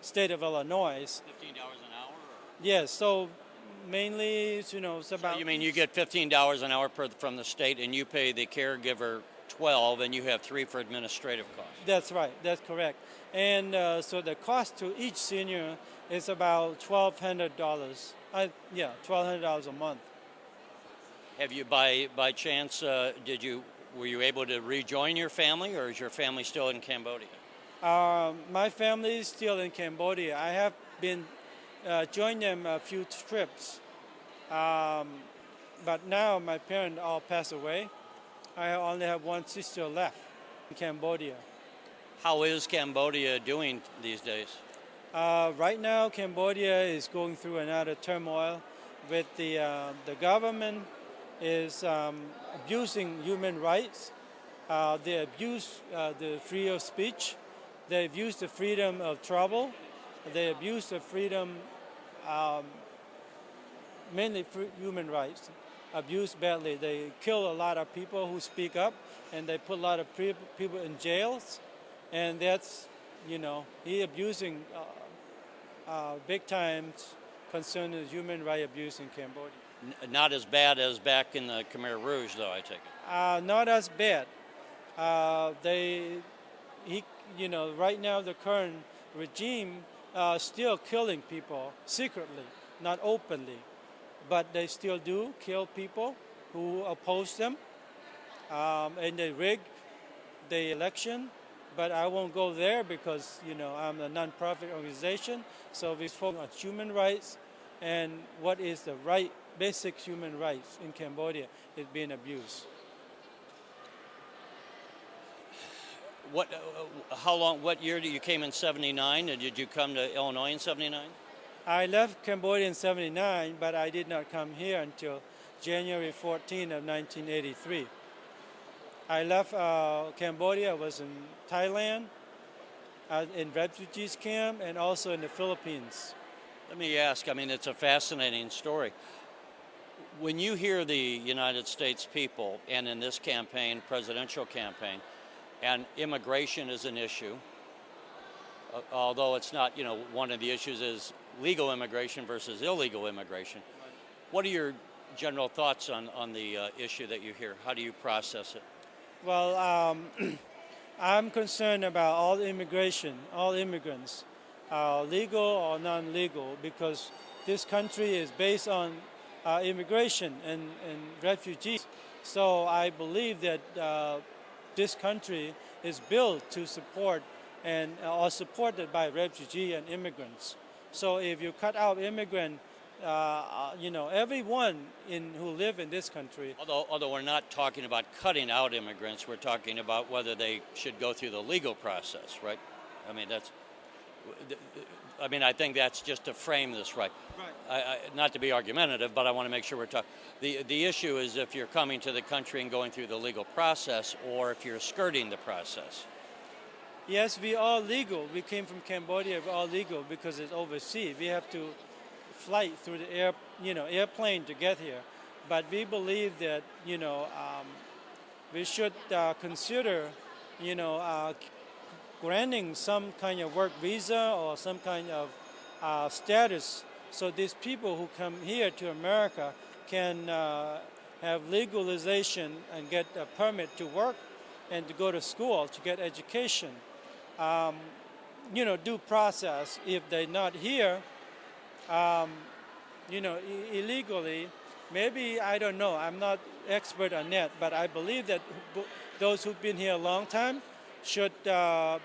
state of Illinois. $15 an hour? Yes, so mainly, it's about... So you mean you get $15 an hour from the state, and you pay the caregiver $12, and you have $3 for administrative costs? That's right, that's correct. And so the cost to each senior is about $1,200. Yeah, $1,200 a month. Have you, by chance, were you able to rejoin your family, or is your family still in Cambodia? My family is still in Cambodia. I have been joined them a few trips. But now my parents all passed away. I only have one sister left in Cambodia. How is Cambodia doing these days? Right now, Cambodia is going through another turmoil with the government is abusing human rights. They abuse the freedom of speech. They abuse the freedom of travel. They abuse the freedom, mainly human rights, abused badly. They kill a lot of people who speak up, and they put a lot of people in jails. And that's, he abusing big time concerning human rights abuse in Cambodia. Not as bad as back in the Khmer Rouge, though, I take it. Not as bad. Right now the current regime still killing people secretly, not openly, but they still do kill people who oppose them, and they rig the election. But I won't go there because, I'm a non-profit organization, so we focus on human rights and what is the right, basic human rights in Cambodia is being abused. What year did you came in 79, and did you come to Illinois in 79? I left Cambodia in 79, but I did not come here until January 14 of 1983. I left Cambodia. I was in Thailand, in refugees camp, and also in the Philippines. Let me ask, it's a fascinating story. When you hear the United States people, and in this campaign, presidential campaign, and immigration is an issue, although it's not, one of the issues is legal immigration versus illegal immigration. What are your general thoughts on the issue that you hear? How do you process it? Well, I'm concerned about all immigration, all immigrants, legal or non-legal, because this country is based on immigration and refugees. So I believe that this country is built to support and are supported by refugees and immigrants. So if you cut out immigrant, everyone who live in this country. Although we're not talking about cutting out immigrants, we're talking about whether they should go through the legal process, right? I think that's just to frame this right. Not to be argumentative, but I want to make sure we're talking. The issue is if you're coming to the country and going through the legal process, or if you're skirting the process. Yes, we are legal. We came from Cambodia. We're all legal because it's overseas. We have to flight through the airplane to get here. But we believe that we should consider granting some kind of work visa or some kind of status, so these people who come here to America can have legalization and get a permit to work and to go to school, to get education. Due process. If they're not here, illegally, maybe, I don't know, I'm not expert on that, but I believe that those who've been here a long time should have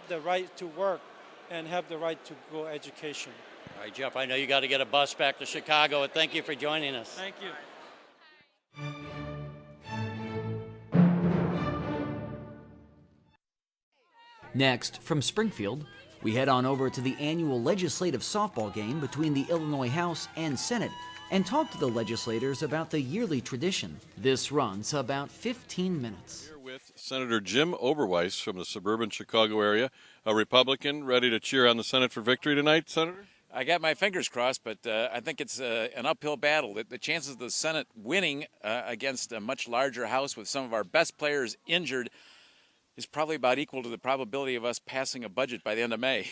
the right to work and have the right to go education. All right, Jeff, I know you got to get a bus back to Chicago, and thank you for joining us. Thank you. Next, from Springfield, we head on over to the annual legislative softball game between the Illinois House and Senate and talk to the legislators about the yearly tradition. This runs about 15 minutes. Here with Senator Jim Oberweis from the suburban Chicago area, a Republican ready to cheer on the Senate for victory tonight, Senator? I got my fingers crossed, but I think it's an uphill battle. The chances of the Senate winning against a much larger House with some of our best players injured is probably about equal to the probability of us passing a budget by the end of May.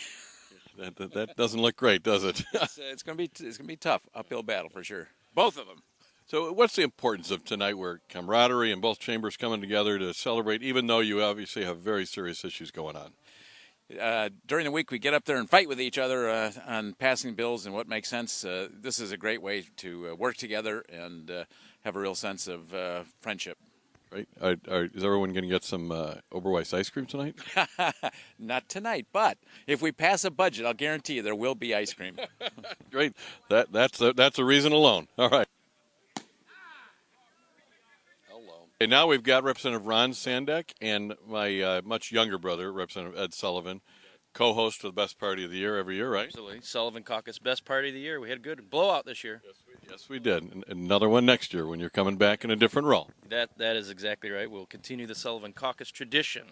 That doesn't look great, does it? It's going to be tough, uphill battle for sure. Both of them. So what's the importance of tonight where camaraderie and both chambers coming together to celebrate, even though you obviously have very serious issues going on? During the week, we get up there and fight with each other on passing bills and what makes sense. This is a great way to work together and have a real sense of friendship. Right? Is everyone going to get some Oberweis ice cream tonight? Not tonight, but if we pass a budget, I'll guarantee you there will be ice cream. Great. That's a reason alone. All right. Hello. Okay, now we've got Representative Ron Sandek and my much younger brother, Representative Ed Sullivan, co-host of the Best Party of the Year every year, right? Absolutely. Sullivan Caucus Best Party of the Year. We had a good blowout this year. Yes, we did. And another one next year when you're coming back in a different role. That is exactly right. We'll continue the Sullivan Caucus tradition.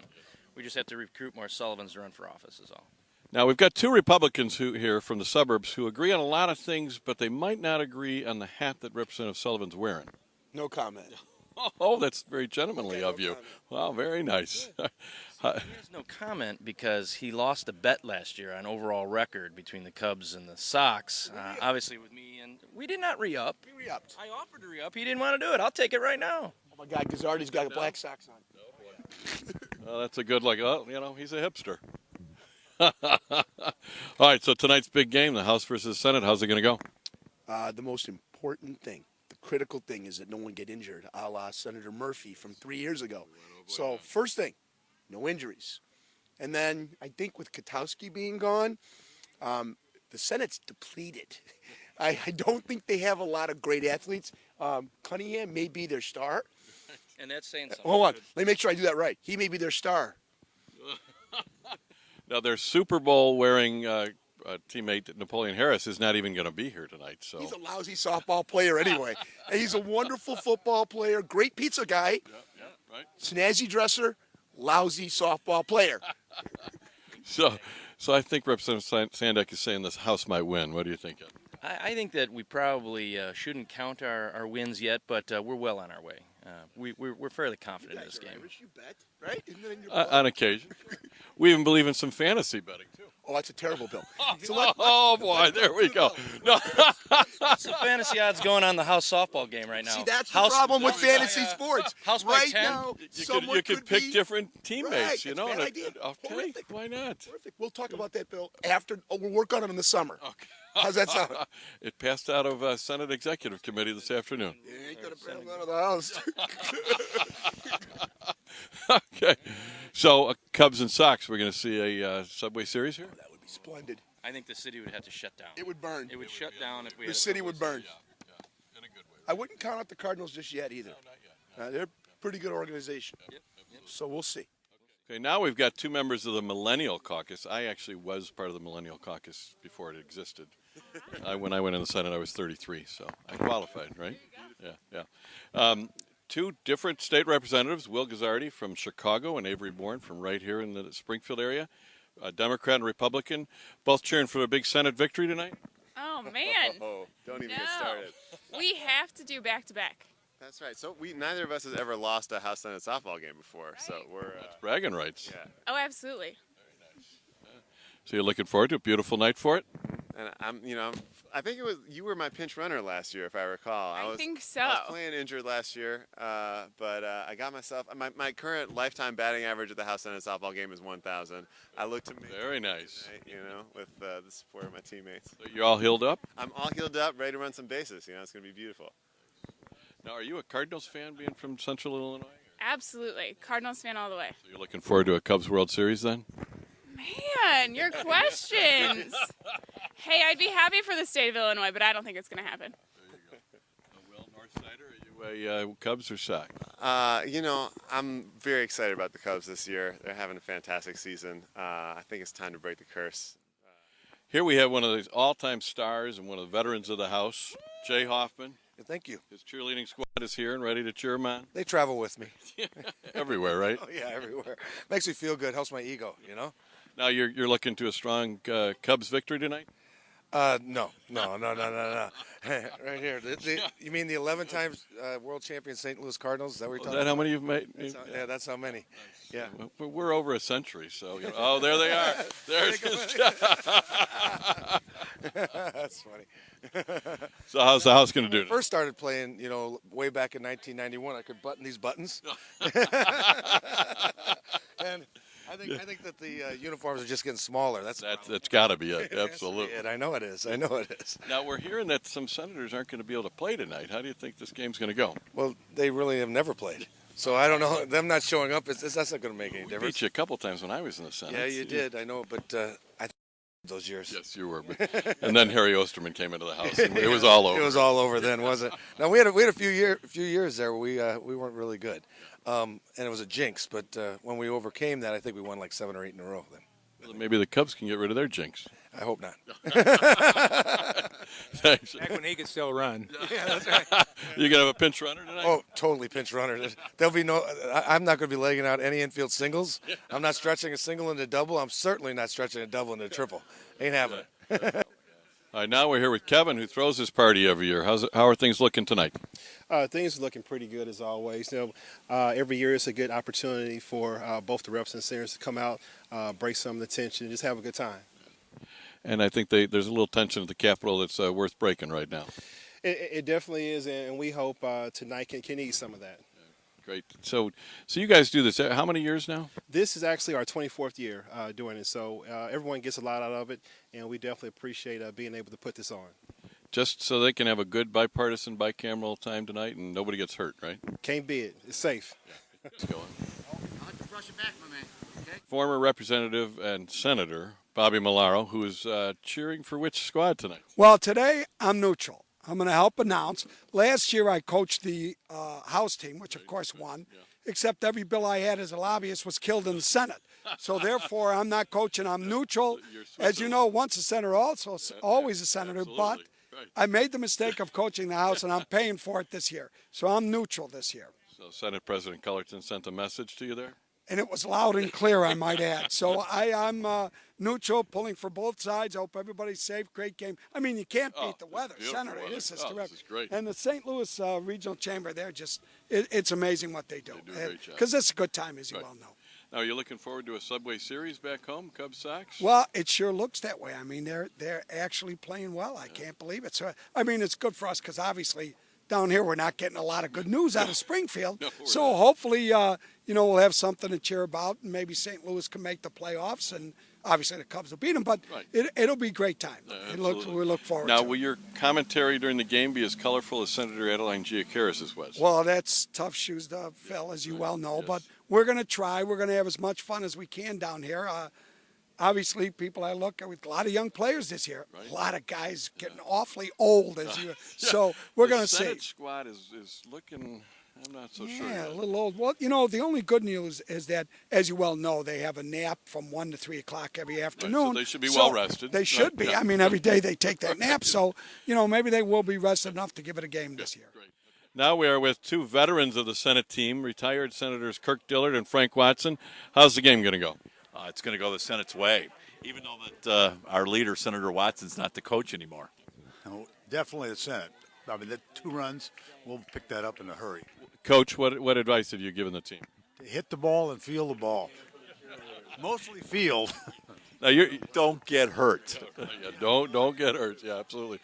We just have to recruit more Sullivans to run for office is all. Now, we've got two Republicans here from the suburbs who agree on a lot of things, but they might not agree on the hat that Representative Sullivan's wearing. No comment. Oh, that's very gentlemanly of you. Wow, very nice. He has no comment because he lost a bet last year on overall record between the Cubs and the Sox. Obviously with me, and we did not re-up. We re-upped. I offered to re-up. He didn't want to do it. I'll take it right now. Oh, my God, Gazzardi's got a black Sox on. Well, that's a good, he's a hipster. All right, so tonight's big game, the House versus Senate. How's it going to go? The most important thing, the critical thing is that no one get injured, a la Senator Murphy from 3 years ago. So first thing, no injuries. And then I think with Katowski being gone, the Senate's depleted. I don't think they have a lot of great athletes. Cunningham may be their star. And that's saying something. Hold on. Let me make sure I do that right. He may be their star. Now, their Super Bowl wearing teammate Napoleon Harris is not even going to be here tonight. So he's a lousy softball player anyway. And he's a wonderful football player, great pizza guy, right. Snazzy dresser, lousy softball player. So I think Representative Sandek is saying this House might win. What do you think, Ed? I think that we probably shouldn't count our wins yet, but we're well on our way. We're fairly confident in this game. Irish, you bet, right? Isn't that in your On occasion. We even believe in some fantasy betting, too. Oh, that's a terrible bill. Oh, boy, there we go. No. Some fantasy odds going on the House softball game right now. See, that's the problem with fantasy sports. House right 10. now, You could pick different teammates, right, you know. Bad idea. Okay, Horrific. why not? Terrific. We'll talk about that, Bill, after. Oh, we'll work on it in the summer. Okay. How's that sound? It passed out of Senate Executive Committee this afternoon. You ain't going to bring out of the House. Okay. So, Cubs and Sox, we're going to see a Subway Series here? That would be splendid. I think the city would have to shut down. It would burn. It would shut down if we The had city would burn. In a good way. I wouldn't count out the Cardinals just yet either. No, not yet. They're a pretty good organization. Yep. So we'll see. Okay, now we've got two members of the Millennial Caucus. I actually was part of the Millennial Caucus before it existed. When I went in the Senate, I was 33, so I qualified, right? Yeah. Two different state representatives, Will Gazzardi from Chicago and Avery Bourne from right here in the Springfield area, a Democrat and Republican, both cheering for a big Senate victory tonight. Oh, man. Don't even get started. We have to do back-to-back. That's right. So neither of us has ever lost a House Senate softball game before. Right. So we're that's bragging rights. Yeah. Oh, absolutely. So you're looking forward to a beautiful night for it? And I think you were my pinch runner last year, if I recall. I think so. I was playing injured last year, but I got myself. My current lifetime batting average at the House Senate softball game is 1,000. I look to make very nice. Tonight, with the support of my teammates. So you're all healed up? I'm all healed up, ready to run some bases. It's going to be beautiful. Now, are you a Cardinals fan, being from Central Illinois? Absolutely. Cardinals fan all the way. So you're looking forward to a Cubs World Series then? Man, your questions. Hey, I'd be happy for the state of Illinois, but I don't think it's going to happen. There you go. Will Northsider, are you a Cubs or Sox? I'm very excited about the Cubs this year. They're having a fantastic season. I think it's time to break the curse. Here we have one of these all-time stars and one of the veterans of the House, Jay Hoffman. Thank you. His cheerleading squad is here and ready to cheer him on. They travel with me. Everywhere, right? Oh, yeah, everywhere. Makes me feel good. Helps my ego, Now you're looking to a strong Cubs victory tonight? No. Right here. You mean the 11 times world champion St. Louis Cardinals? Is that what you're talking about? Is that how many you've made? That's how many. Yeah. Well, we're over a century, so. Oh, there they are. There's That's funny. So how's the House going to do When I first started playing, way back in 1991, I could button these buttons. And I think that the uniforms are just getting smaller. That's got to be it. Absolutely. I know it is. Now we're hearing that some senators aren't going to be able to play tonight. How do you think this game's going to go? Well, they really have never played. So I don't know. Them not showing up, that's not going to make any We difference. beat you a couple times when I was in the Senate. Yeah, you did. I know, but I those years. Yes, you were. But, and then Harry Osterman came into the house. And it was all over. It was all over then, wasn't it? Now we had a few years there where we weren't really good, and it was a jinx. But when we overcame that, I think we won like 7 or 8 in a row. Then Well, maybe the Cubs can get rid of their jinx. I hope not. Thanks. Back when he could still run. Yeah, that's right. You gonna have a pinch runner tonight? Oh, totally pinch runner. There'll be no. I'm not going to be legging out any infield singles. I'm not stretching a single into double. I'm certainly not stretching a double into triple. Ain't happening. All right, now we're here with Kevin, who throws his party every year. How are things looking tonight? Things are looking pretty good as always. Every year it's a good opportunity for both the reps and seniors to come out, break some of the tension, just have a good time. And I think there's a little tension at the Capitol that's worth breaking right now. It definitely is, and we hope tonight can ease some of that. Great. So you guys do this how many years now? This is actually our 24th year doing it, so everyone gets a lot out of it, and we definitely appreciate being able to put this on. Just so they can have a good bipartisan, bicameral time tonight and nobody gets hurt, right? Can't be it. It's safe. Yeah. It's going. I'll have to brush it back, my man. Okay? Former Representative and Senator Bobby Malaro, who is cheering for which squad tonight? Well, today I'm neutral. I'm going to help announce. Last year I coached the House team, which of course won, except every bill I had as a lobbyist was killed in the Senate. So therefore I'm not coaching. I'm neutral. As you know, once a senator, also always a senator. Absolutely. But I made the mistake of coaching the House, and I'm paying for it this year. So I'm neutral this year. So Senate President Cullerton sent a message to you there? And it was loud and clear, I might add. So I'm neutral, pulling for both sides. I hope everybody's safe. Great game. I mean, you can't beat the weather. Senator, this is terrific. This is great. And the St. Louis Regional Chamber, they're just, it's amazing what they do. They do a great job. Because it's a good time, as you well know. Now, are you looking forward to a Subway Series back home, Cubs Sox? Well, it sure looks that way. I mean, they're actually playing well. I can't believe it. So, I mean, it's good for us because obviously down here we're not getting a lot of good news out of Springfield. So hopefully, we'll have something to cheer about, and maybe St. Louis can make the playoffs, and obviously the Cubs will beat them. But it'll be a great time. We look forward to it. Now, will your commentary during the game be as colorful as Senator Adeline Giacaris's was? Well, that's tough shoes to fill, as you well know. But we're going to try. We're going to have as much fun as we can down here. Obviously, people I look at with a lot of young players this year. A lot of guys getting awfully old as you. So we're going to see. The Senate squad is looking. I'm not so sure. Yeah, a little old. Well, the only good news is that, as you well know, they have a nap from 1 to 3 o'clock every afternoon. Right, so they should be well rested. They should be. Yeah. I mean, every day they take that nap. So, maybe they will be rested enough to give it a game this year. Great. Now we are with two veterans of the Senate team, retired Senators Kirk Dillard and Frank Watson. How's the game going to go? It's going to go the Senate's way, even though that our leader, Senator Watson's not the coach anymore. No, definitely the Senate. I mean, the 2 runs, we'll pick that up in a hurry. Coach, what advice have you given the team? To hit the ball and feel the ball. Mostly field. Now don't get hurt. Yeah, don't get hurt. Yeah, absolutely.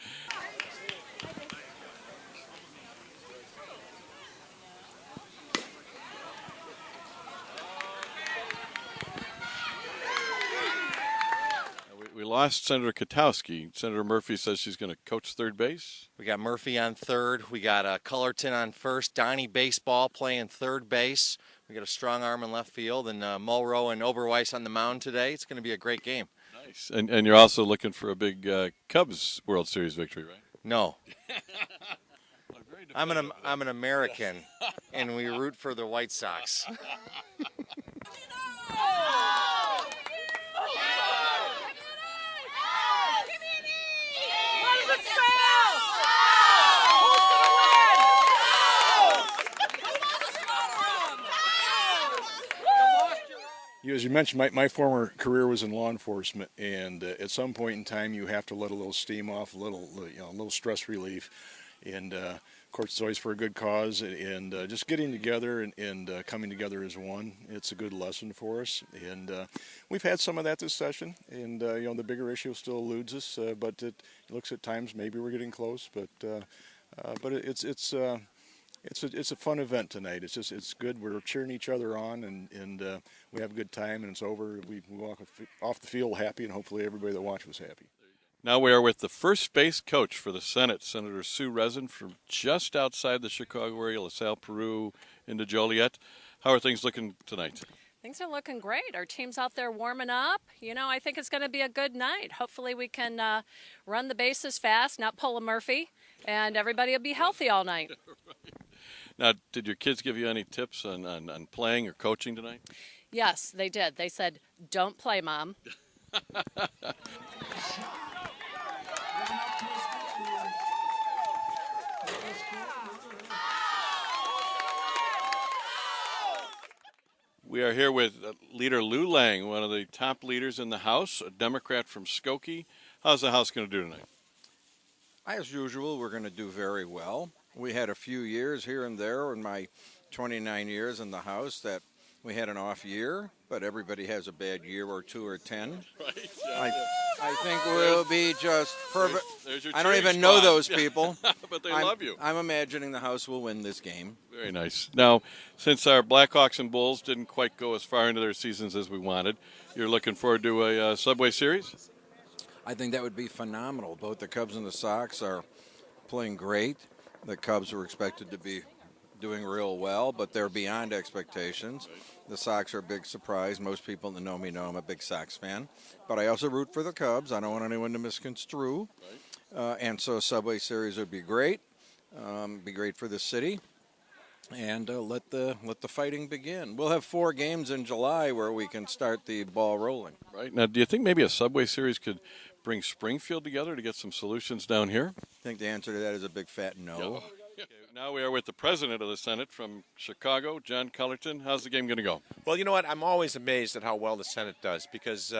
We lost Senator Katowski. Senator Murphy says she's going to coach third base. We got Murphy on third. We got Cullerton on first. Donnie Baseball playing third base. We got a strong arm in left field. And Mulrow and Oberweis on the mound today. It's going to be a great game. Nice. And you're also looking for a big Cubs World Series victory, right? No. I'm an American, and we root for the White Sox. As you mentioned, my former career was in law enforcement, and at some point in time, you have to let a little steam off, a little stress relief, and of course, it's always for a good cause, and just getting together and coming together as one. It's a good lesson for us, and we've had some of that this session, and the bigger issue still eludes us, but it looks at times maybe we're getting close, but it's a fun event tonight. It's good. We're cheering each other on, and we have a good time, and it's over. We walk off the field happy, and hopefully everybody that watched was happy. Now we are with the first base coach for the Senate, Senator Sue Rezin, from just outside the Chicago area, LaSalle, Peru, into Joliet. How are things looking tonight? Things are looking great. Our team's out there warming up. You know, I think it's going to be a good night. Hopefully we can run the bases fast, not pull a Murphy, and everybody will be healthy all night. Right. Now, did your kids give you any tips on playing or coaching tonight? Yes, they did. They said, "Don't play, Mom." We are here with Leader Lou Lang, one of the top leaders in the House, a Democrat from Skokie. How's the House going to do tonight? As usual, we're going to do very well. We had a few years here and there in my 29 years in the House that we had an off year, but everybody has a bad year or 2 or 10. Right. I think we'll be just perfect. There's your I don't cheering even know squad. those people. But they love you. I'm imagining the House will win this game. Very nice. Now, since our Blackhawks and Bulls didn't quite go as far into their seasons as we wanted, you're looking forward to a Subway Series? I think that would be phenomenal. Both the Cubs and the Sox are playing great. The Cubs were expected to be doing real well, but they're beyond expectations. The Sox are a big surprise. Most people that know me know I'm a big Sox fan. But I also root for the Cubs. I don't want anyone to misconstrue. And so a Subway Series would be great. Be great for the city. And let the fighting begin. We'll have 4 games in July where we can start the ball rolling. Right. Now, do you think maybe a Subway Series could bring Springfield together to get some solutions down here? I think the answer to that is a big fat no. Okay, now we are with the President of the Senate from Chicago, John Cullerton. How's the game going to go? Well, you know what? I'm always amazed at how well the Senate does because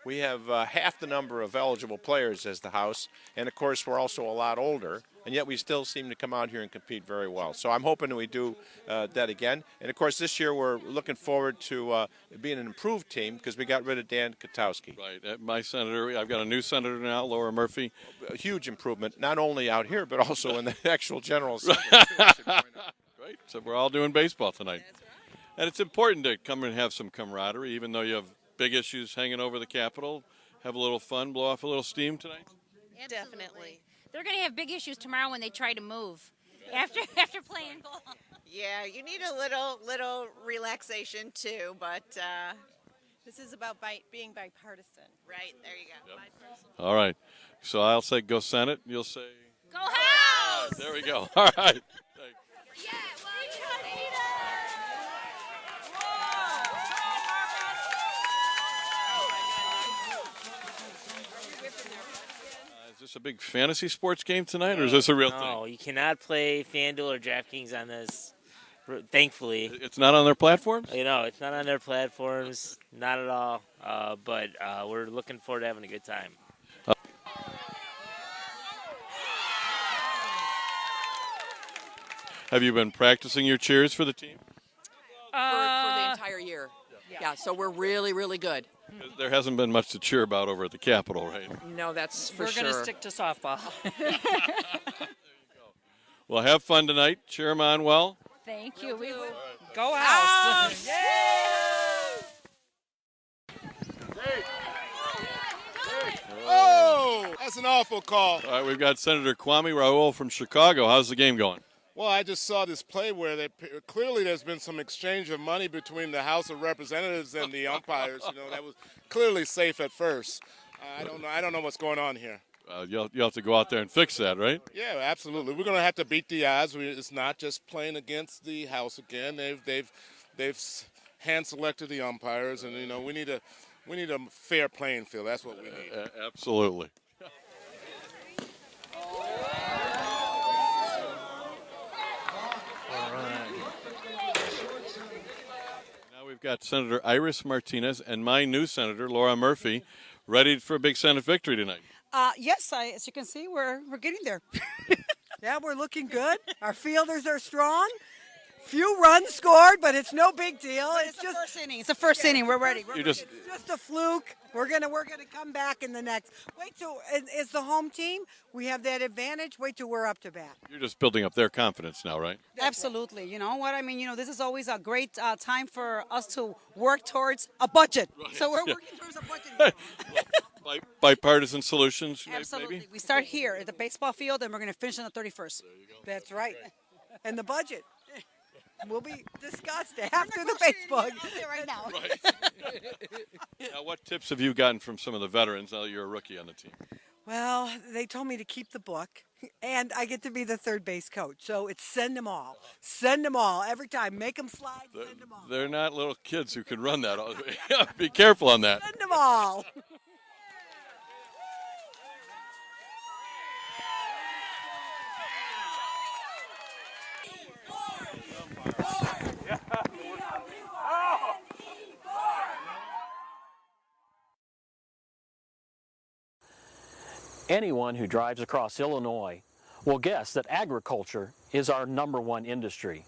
we have half the number of eligible players as the House, and of course we're also a lot older, and yet we still seem to come out here and compete very well. So I'm hoping that we do that again. And of course this year we're looking forward to being an improved team because we got rid of Dan Katowski. Right. My senator, I've got a new senator now, Laura Murphy. A huge improvement, not only out here but also in the actual general assembly. Right. So we're all doing baseball tonight. That's right. And it's important to come and have some camaraderie, even though you have big issues hanging over the Capitol. Have a little fun, blow off a little steam tonight. Definitely. They're going to have big issues tomorrow when they try to move after playing ball. Yeah, you need a little relaxation too, but this is about being bipartisan. Right, there you go. Yep. All right. So I'll say go Senate. You'll say go House. There we go. All right. Is this a big fantasy sports game tonight, or is this a real thing? No, you cannot play FanDuel or DraftKings on this, thankfully. It's not on their platforms? You know, it's not on their platforms, not at all, but we're looking forward to having a good time. Have you been practicing your cheers for the team? For the entire year. Yeah, so we're really, really good. There hasn't been much to cheer about over at the Capitol, right? No, that's for sure. We're going to stick to softball. Well, have fun tonight. Cheer them on well. Thank you. We will. Go House. Oh, that's an awful call. All right, we've got Senator Kwame Raoul from Chicago. How's the game going? Well, I just saw this play where clearly there's been some exchange of money between the House of Representatives and the umpires. You know, that was clearly safe at first. I don't know what's going on here. You'll have to go out there and fix that, right? Yeah, absolutely. We're going to have to beat the odds. It's not just playing against the House again. They've hand selected the umpires, and you know we need a fair playing field. That's what we need. Absolutely. Now we've got Senator Iris Martinez and my new senator, Laura Murphy, ready for a big Senate victory tonight. Yes, as you can see, we're getting there. Yeah, we're looking good. Our fielders are strong. Few runs scored, but it's no big deal. It's just first inning. It's the first inning. We're ready. It's just a fluke. We're gonna come back in the next. Wait till it's the home team. We have that advantage. Wait till we're up to bat. You're just building up their confidence now, right? Absolutely. You know what I mean? You know, this is always a great time for us to work towards a budget. Right. So we're working towards a budget. Bipartisan solutions, Absolutely. maybe? We start here at the baseball field, and we're going to finish on the 31st. That's right. And the budget will be discussed after the baseball. Right now. Now, what tips have you gotten from some of the veterans now that you're a rookie on the team? Well, they told me to keep the book, and I get to be the third base coach. So it's send them all. Send them all. Every time. Make them slide, send them all. They're not little kids who can run that all the way. Be careful on that. Send them all. Anyone who drives across Illinois will guess that agriculture is our #1 industry.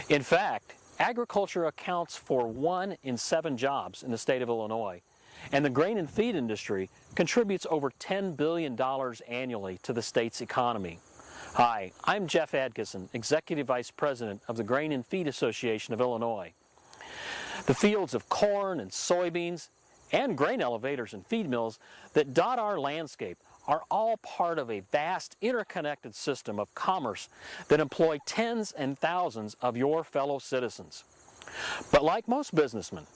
In fact, agriculture accounts for 1 in 7 jobs in the state of Illinois, and the grain and feed industry contributes over $10 billion annually to the state's economy. Hi, I'm Jeff Adkisson, Executive Vice President of the Grain and Feed Association of Illinois. The fields of corn and soybeans and grain elevators and feed mills that dot our landscape are all part of a vast interconnected system of commerce that employ tens and thousands of your fellow citizens. But like most businessmen,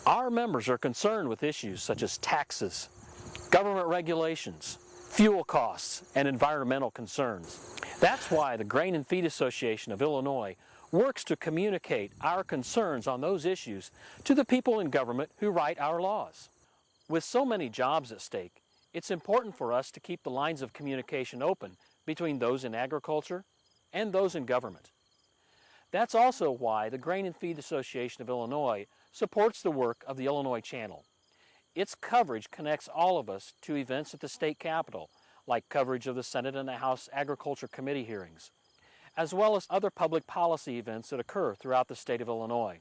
our members are concerned with issues such as taxes, government regulations, fuel costs, and environmental concerns. That's why the Grain and Feed Association of Illinois works to communicate our concerns on those issues to the people in government who write our laws. With so many jobs at stake, it's important for us to keep the lines of communication open between those in agriculture and those in government. That's also why the Grain and Feed Association of Illinois supports the work of the Illinois Channel. Its coverage connects all of us to events at the state capitol, like coverage of the Senate and the House Agriculture Committee hearings, as well as other public policy events that occur throughout the state of Illinois.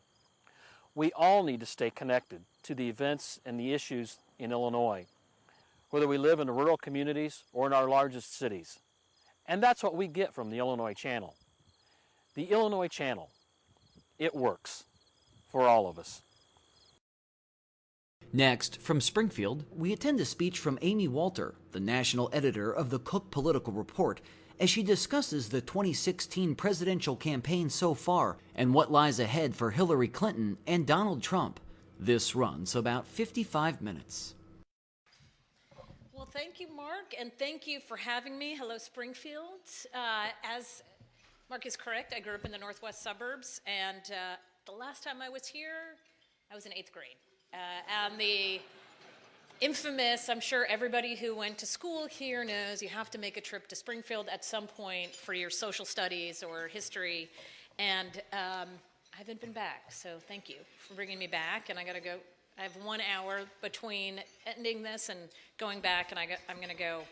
We all need to stay connected to the events and the issues in Illinois, whether we live in the rural communities or in our largest cities. And that's what we get from the Illinois Channel. The Illinois Channel, it works for all of us. Next, from Springfield, we attend a speech from Amy Walter, the national editor of the Cook Political Report, as she discusses the 2016 presidential campaign so far and what lies ahead for Hillary Clinton and Donald Trump. This runs about 55 minutes. Well, thank you, Mark, and thank you for having me. Hello, Springfield. As Mark is correct, I grew up in the northwest suburbs, and the last time I was here, I was in 8th grade. And the infamous, I'm sure everybody who went to school here knows, you have to make a trip to Springfield at some point for your social studies or history, and I haven't been back, so thank you for bringing me back, and I gotta go. I have 1 hour between ending this and going back, and I'm going to go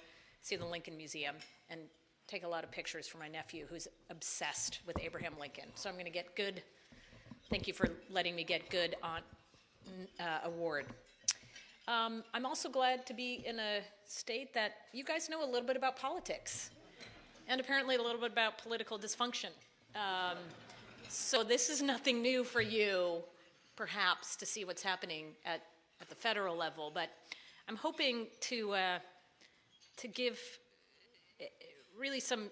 see the Lincoln Museum and take a lot of pictures for my nephew who's obsessed with Abraham Lincoln. So I'm going to get good. Thank you for letting me get good on award. I'm also glad to be in a state that you guys know a little bit about politics and apparently a little bit about political dysfunction. So this is nothing new for you, perhaps, to see what's happening at the federal level, but I'm hoping to give really some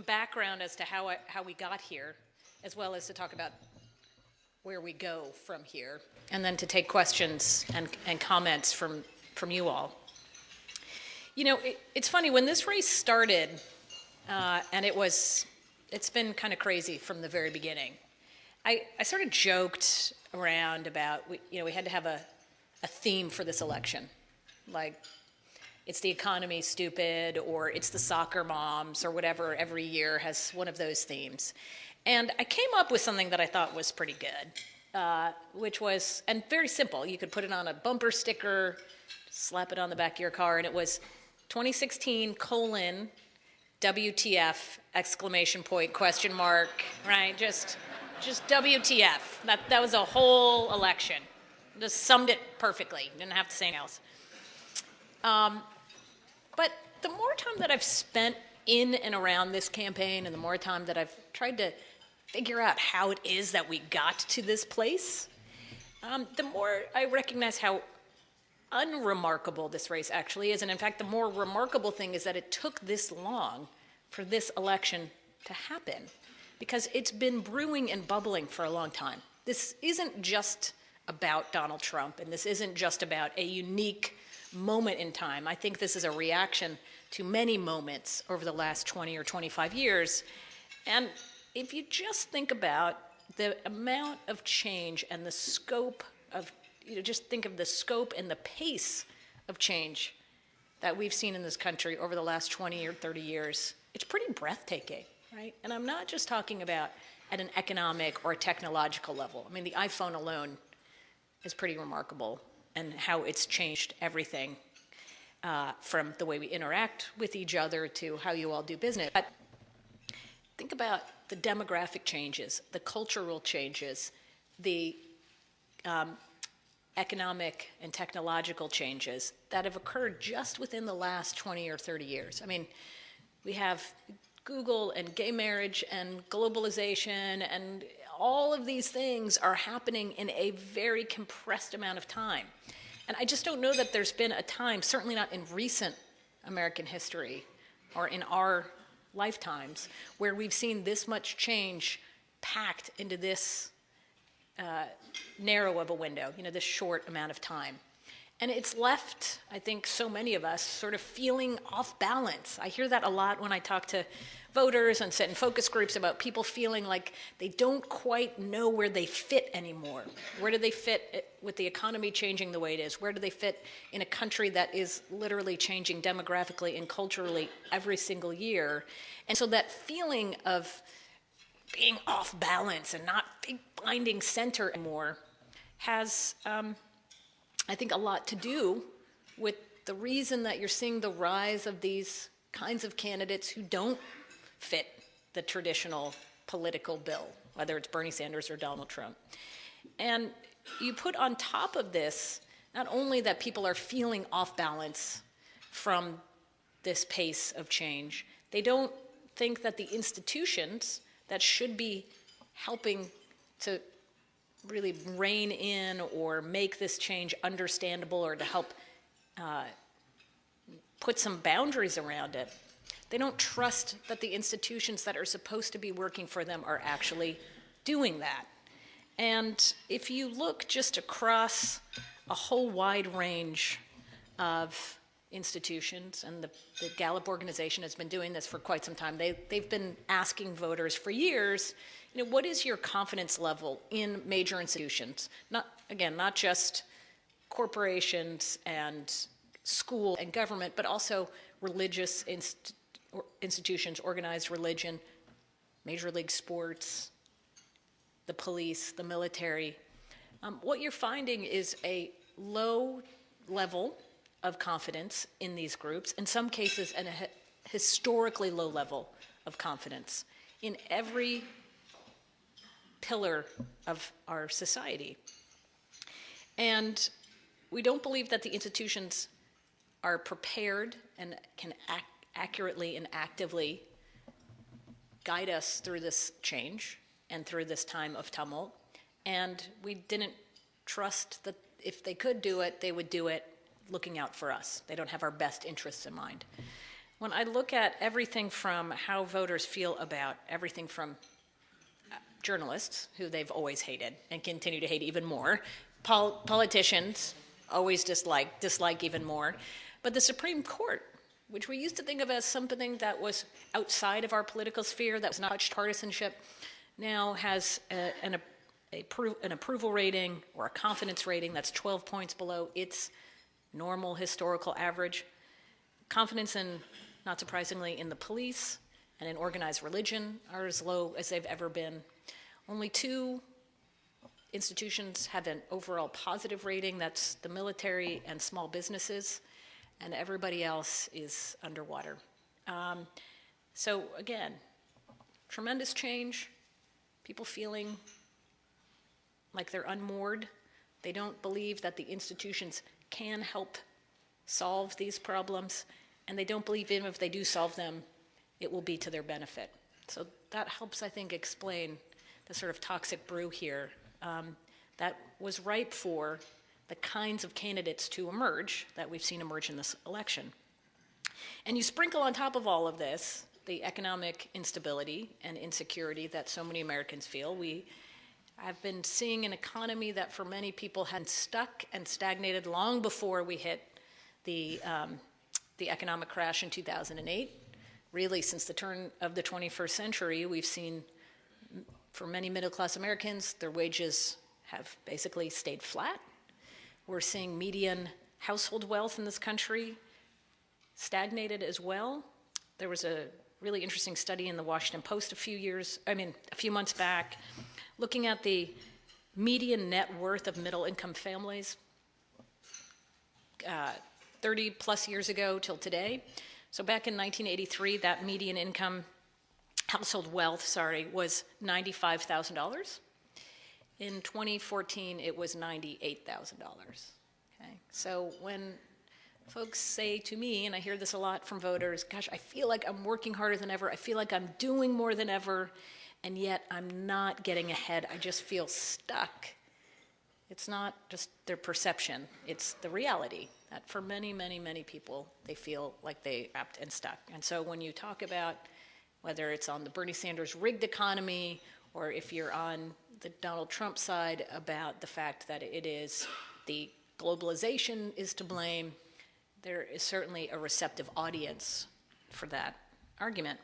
background as to how we got here, as well as to talk about where we go from here, and then to take questions and comments from you all. You know, it's funny, when this race started, and it's been kind of crazy from the very beginning. I sort of joked around about, we had to have a theme for this election. Like, it's the economy, stupid, or it's the soccer moms, or whatever every year has one of those themes. And I came up with something that I thought was pretty good, which was, and very simple. You could put it on a bumper sticker, slap it on the back of your car, and it was 2016, WTF, exclamation point, question mark, right? Just WTF. That was a whole election. Just summed it perfectly. Didn't have to say anything else. But the more time that I've spent in and around this campaign, and the more time that I've tried to figure out how it is that we got to this place, the more I recognize how unremarkable this race actually is, and in fact the more remarkable thing is that it took this long for this election to happen, because it's been brewing and bubbling for a long time. This isn't just about Donald Trump, and this isn't just about a unique moment in time. I think this is a reaction to many moments over the last 20 or 25 years. And if you just think about the amount of change and the scope of, just think of the scope and the pace of change that we've seen in this country over the last 20 or 30 years, it's pretty breathtaking, right? And I'm not just talking about at an economic or technological level. I mean, the iPhone alone is pretty remarkable, and how it's changed everything from the way we interact with each other to how you all do business. But think about the demographic changes, the cultural changes, the economic and technological changes that have occurred just within the last 20 or 30 years. I mean, we have Google and gay marriage and globalization, and all of these things are happening in a very compressed amount of time. And I just don't know that there's been a time, certainly not in recent American history or in our lifetimes, where we've seen this much change packed into this narrow of a window, this short amount of time. And it's left, I think, so many of us sort of feeling off balance. I hear that a lot when I talk to voters and sit in focus groups about people feeling like they don't quite know where they fit anymore. Where do they fit with the economy changing the way it is? Where do they fit in a country that is literally changing demographically and culturally every single year? And so that feeling of being off balance and not finding center anymore has, I think, a lot to do with the reason that you're seeing the rise of these kinds of candidates who don't fit the traditional political bill, whether it's Bernie Sanders or Donald Trump. And you put on top of this, not only that people are feeling off balance from this pace of change, they don't think that the institutions that should be helping to really rein in or make this change understandable or to help put some boundaries around it, they don't trust that the institutions that are supposed to be working for them are actually doing that. And if you look just across a whole wide range of institutions, and the Gallup organization has been doing this for quite some time, they've been asking voters for years, what is your confidence level in major institutions? Not just corporations and school and government, but also religious institutions, organized religion, major league sports, the police, the military. What you're finding is a low level of confidence in these groups, in some cases a historically low level of confidence in every pillar of our society. And we don't believe that the institutions are prepared and can accurately and actively guide us through this change and through this time of tumult. And we didn't trust that if they could do it, they would do it looking out for us. They don't have our best interests in mind. When I look at everything from how voters feel about everything from journalists, who they've always hated and continue to hate even more, politicians, always dislike even more, but the Supreme Court, which we used to think of as something that was outside of our political sphere, that was not much partisanship, now has an approval rating or a confidence rating that's 12 points below its normal historical average. Confidence in, not surprisingly, in the police and in organized religion are as low as they've ever been. Only two institutions have an overall positive rating, that's the military and small businesses, and everybody else is underwater. So again, tremendous change, people feeling like they're unmoored. They don't believe that the institutions can help solve these problems, and they don't believe even if they do solve them, it will be to their benefit. So that helps, I think, explain the sort of toxic brew here that was ripe for the kinds of candidates to emerge that we've seen emerge in this election. And you sprinkle on top of all of this the economic instability and insecurity that so many Americans feel. We have been seeing an economy that for many people had stuck and stagnated long before we hit the economic crash in 2008. Really, since the turn of the 21st century, we've seen, for many middle-class Americans, their wages have basically stayed flat. We're seeing median household wealth in this country stagnated as well. There was a really interesting study in the Washington Post a few months back, looking at the median net worth of middle-income families 30 plus years ago till today. So back in 1983, that median income household wealth, was $95,000. In 2014, it was $98,000. Okay, so when folks say to me, and I hear this a lot from voters, gosh, I feel like I'm working harder than ever, I feel like I'm doing more than ever, and yet I'm not getting ahead, I just feel stuck. It's not just their perception, it's the reality that for many, many, many people, they feel like they're trapped and stuck. And so when you talk about whether it's on the Bernie Sanders rigged economy, or if you're on the Donald Trump side about the fact that it is the globalization is to blame, there is certainly a receptive audience for that argument.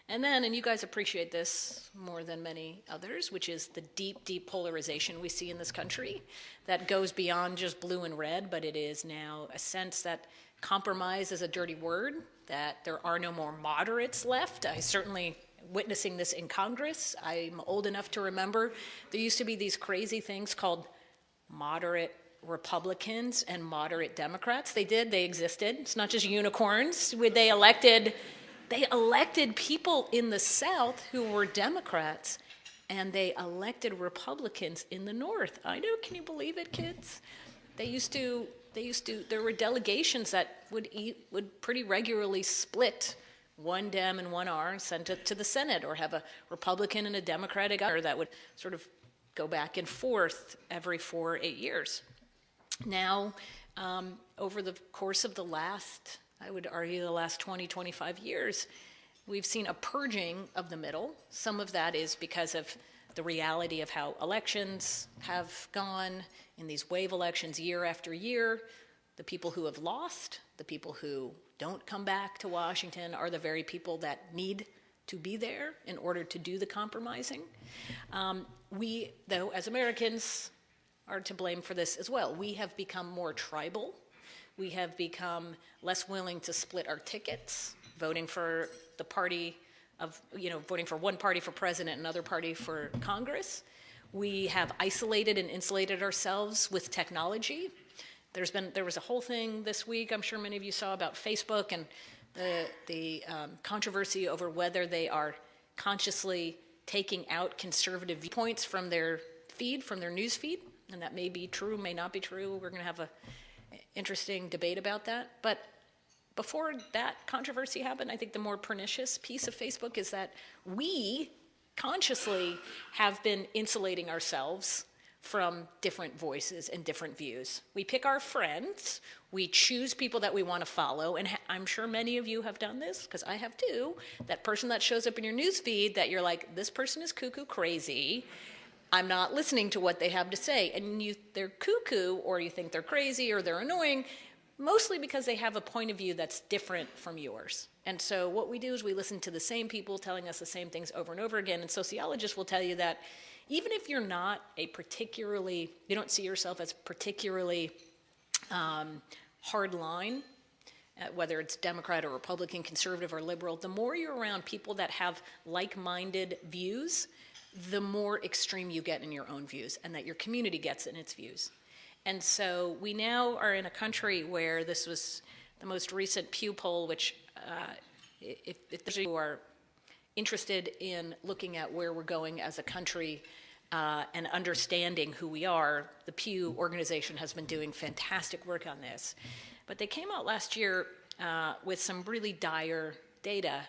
And then, and you guys appreciate this more than many others, which is the deep, deep polarization we see in this country that goes beyond just blue and red, but it is now a sense that compromise is a dirty word, that there are no more moderates left. I certainly witnessing this in Congress. I'm old enough to remember there used to be these crazy things called moderate Republicans and moderate Democrats. They existed. It's not just unicorns. They elected people in the South who were Democrats, and they elected Republicans in the North. I know, can you believe it, kids? There were delegations that would pretty regularly split one Dem and one R and send it to the Senate, or have a Republican and a Democratic governor that would sort of go back and forth every 4 or 8 years. Now, over the course of the last, I would argue the last 20, 25 years, we've seen a purging of the middle. Some of that is because of the reality of how elections have gone in these wave elections year after year. The people who have lost, the people who don't come back to Washington are the very people that need to be there in order to do the compromising. We, though, as Americans, are to blame for this as well. We have become more tribal. We have become less willing to split our tickets, voting for the party of, voting for one party for president and another party for Congress. We have isolated and insulated ourselves with technology. There was a whole thing this week, I'm sure many of you saw, about Facebook and the controversy over whether they are consciously taking out conservative viewpoints from their feed, from their news feed. And that may be true, may not be true. We're going to have an interesting debate about that. But before that controversy happened, I think the more pernicious piece of Facebook is that we consciously have been insulating ourselves from different voices and different views. We pick our friends, we choose people that we want to follow, and I'm sure many of you have done this, because I have too. That person that shows up in your news feed that you're like, this person is cuckoo crazy, I'm not listening to what they have to say. And they're cuckoo, or you think they're crazy, or they're annoying, mostly because they have a point of view that's different from yours. And so what we do is we listen to the same people telling us the same things over and over again. And sociologists will tell you that even if you're not you don't see yourself as particularly hard line, whether it's Democrat or Republican, conservative or liberal, the more you're around people that have like-minded views, the more extreme you get in your own views, and that your community gets in its views. And so we now are in a country where this was the most recent Pew poll, which if you are interested in looking at where we're going as a country and understanding who we are, the Pew organization has been doing fantastic work on this. But they came out last year with some really dire data.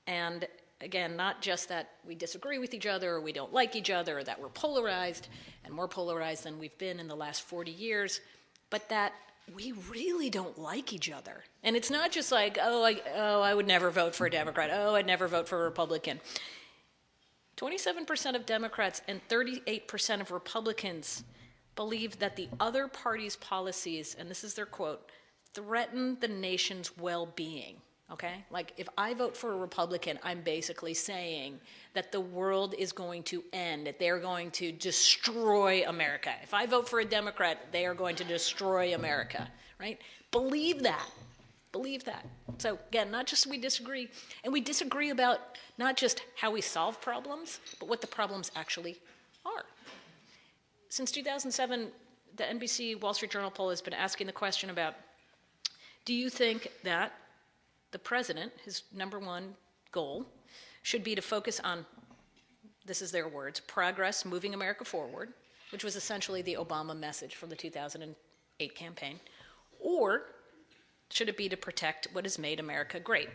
And again, not just that we disagree with each other, or we don't like each other, or that we're polarized, and more polarized than we've been in the last 40 years, but that we really don't like each other. And it's not just like, I would never vote for a Democrat. Oh, I'd never vote for a Republican. 27% of Democrats and 38% of Republicans believe that the other party's policies, and this is their quote, threaten the nation's well-being. Okay? Like, if I vote for a Republican, I'm basically saying that the world is going to end, that they're going to destroy America. If I vote for a Democrat, they are going to destroy America, right? Believe that. Believe that. So, again, not just we disagree, and we disagree about not just how we solve problems, but what the problems actually are. Since 2007, the NBC Wall Street Journal poll has been asking the question about, do you think that the president, his number one goal, should be to focus on, this is their words, progress, moving America forward, which was essentially the Obama message from the 2008 campaign, or should it be to protect what has made America great?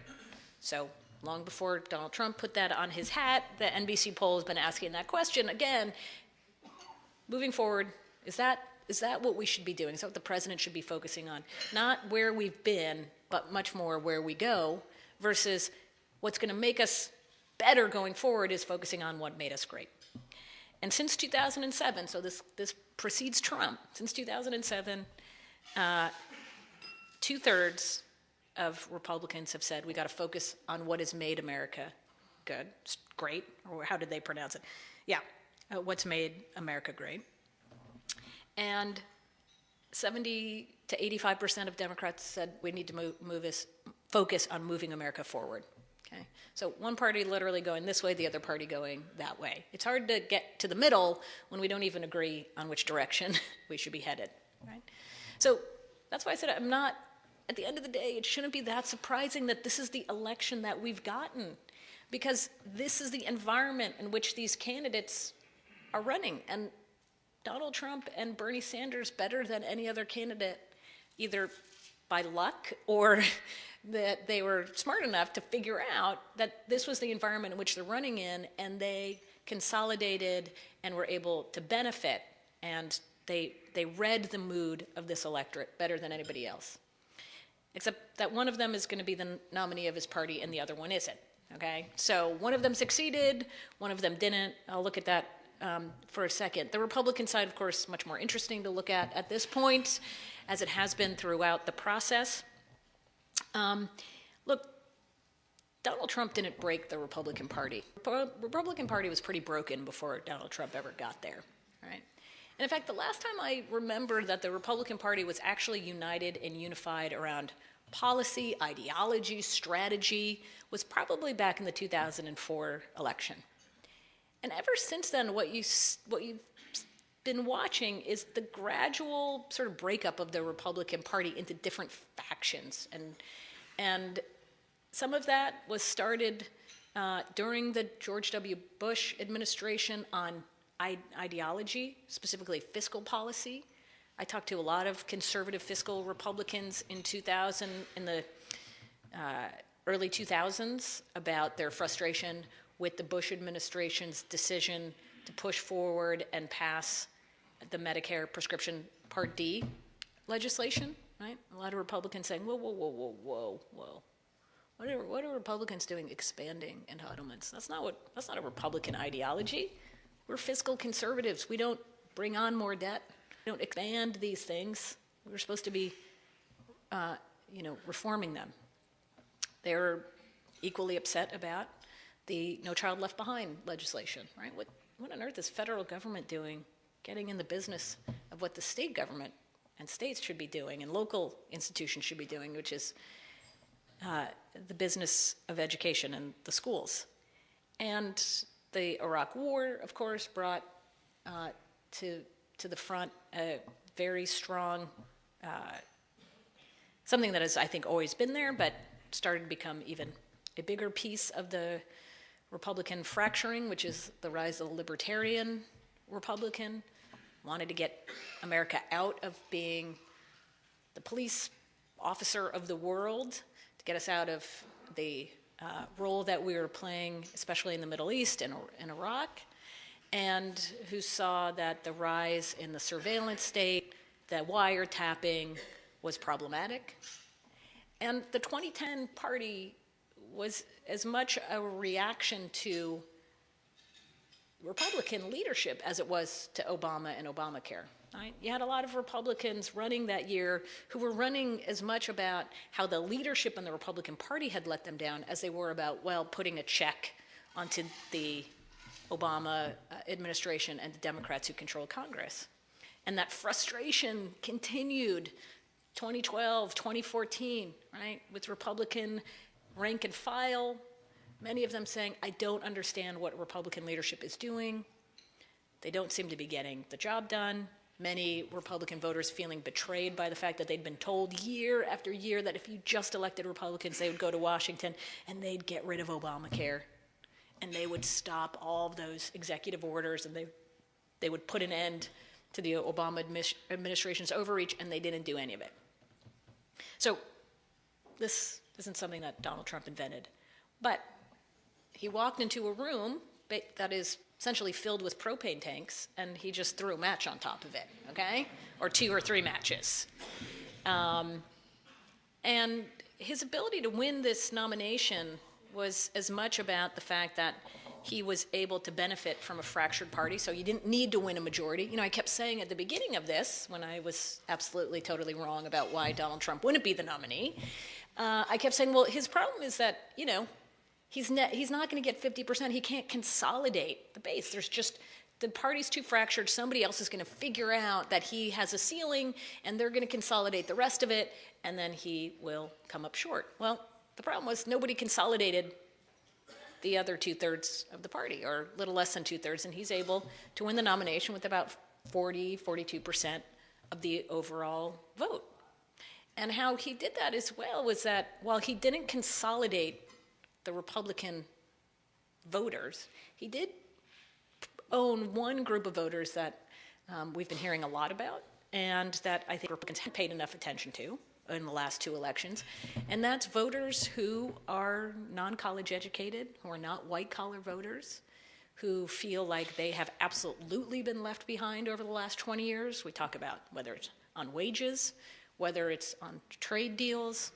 So long before Donald Trump put that on his hat, the NBC poll has been asking that question. Again, moving forward, is that what we should be doing? Is that what the president should be focusing on? Not where we've been, but much more where we go, versus what's going to make us better going forward is focusing on what made us great. And since 2007, so this precedes Trump, since 2007, 2/3 of Republicans have said we got to focus on what has made America good, great, or how did they pronounce it? Yeah, what's made America great. And 70 to 85% of Democrats said we need to focus on moving America forward. Okay, so one party literally going this way, the other party going that way. It's hard to get to the middle when we don't even agree on which direction we should be headed. Right? So that's why I said I'm not. At the end of the day, it shouldn't be that surprising that this is the election that we've gotten, because this is the environment in which these candidates are running. And Donald Trump and Bernie Sanders, better than any other candidate, either by luck or that they were smart enough to figure out that this was the environment in which they're running in, and they consolidated and were able to benefit, and they read the mood of this electorate better than anybody else. Except that one of them is going to be the nominee of his party and the other one isn't, okay? So one of them succeeded, one of them didn't. I'll look at that for a second. The Republican side, of course, much more interesting to look at this point, as it has been throughout the process. Look, Donald Trump didn't break the Republican Party. The Republican Party was pretty broken before Donald Trump ever got there, right? And in fact, the last time I remember that the Republican Party was actually united and unified around policy, ideology, strategy was probably back in the 2004 election. And ever since then, what you've been watching is the gradual sort of breakup of the Republican Party into different factions. And some of that was started during the George W. Bush administration on ideology, specifically fiscal policy. I talked to a lot of conservative fiscal Republicans in the early 2000s about their frustration with the Bush administration's decision to push forward and pass the Medicare prescription Part D legislation, right? A lot of Republicans saying, whoa, whoa, whoa, whoa, whoa, whoa. What are Republicans doing expanding entitlements? That's not a Republican ideology. We're fiscal conservatives. We don't bring on more debt. We don't expand these things. We're supposed to be, reforming them. They're equally upset about the No Child Left Behind legislation, right? What on earth is federal government doing, getting in the business of what the state government and states should be doing and local institutions should be doing, which is the business of education and the schools. And the Iraq War, of course, brought to the front a very strong, something that has, I think, always been there, but started to become even a bigger piece of the Republican fracturing, which is the rise of the libertarian Republican, wanted to get America out of being the police officer of the world, to get us out of the role that we were playing, especially in the Middle East and in Iraq, and who saw that the rise in the surveillance state, the wiretapping was problematic. And the 2010 party was as much a reaction to Republican leadership as it was to Obama and Obamacare. Right? You had a lot of Republicans running that year who were running as much about how the leadership in the Republican Party had let them down as they were about, well, putting a check onto the Obama administration and the Democrats who control Congress. And that frustration continued 2012, 2014, right, with Republican rank and file, many of them saying, I don't understand what Republican leadership is doing. They don't seem to be getting the job done. Many Republican voters feeling betrayed by the fact that they'd been told year after year that if you just elected Republicans, they would go to Washington and they'd get rid of Obamacare. And they would stop all of those executive orders and they would put an end to the Obama administration's overreach, and they didn't do any of it. So this isn't something that Donald Trump invented. But he walked into a room that is essentially filled with propane tanks, and he just threw a match on top of it, okay? Or 2 or 3 matches. And his ability to win this nomination was as much about the fact that he was able to benefit from a fractured party, so you didn't need to win a majority. You know, I kept saying at the beginning of this, when I was absolutely totally wrong about why Donald Trump wouldn't be the nominee, I kept saying, well, his problem is that, you know, he's not going to get 50%. He can't consolidate the base. There's just, the party's too fractured. Somebody else is going to figure out that he has a ceiling, and they're going to consolidate the rest of it, and then he will come up short. Well, the problem was nobody consolidated the other 2/3 of the party, or a little less than 2/3, and he's able to win the nomination with about 42% of the overall vote. And how he did that as well was that while he didn't consolidate the Republican voters, he did own one group of voters that we've been hearing a lot about, and that I think Republicans have paid enough attention to in the last 2 elections, and that's voters who are non-college educated, who are not white-collar voters, who feel like they have absolutely been left behind over the last 20 years. We talk about whether it's on wages, whether it's on trade deals,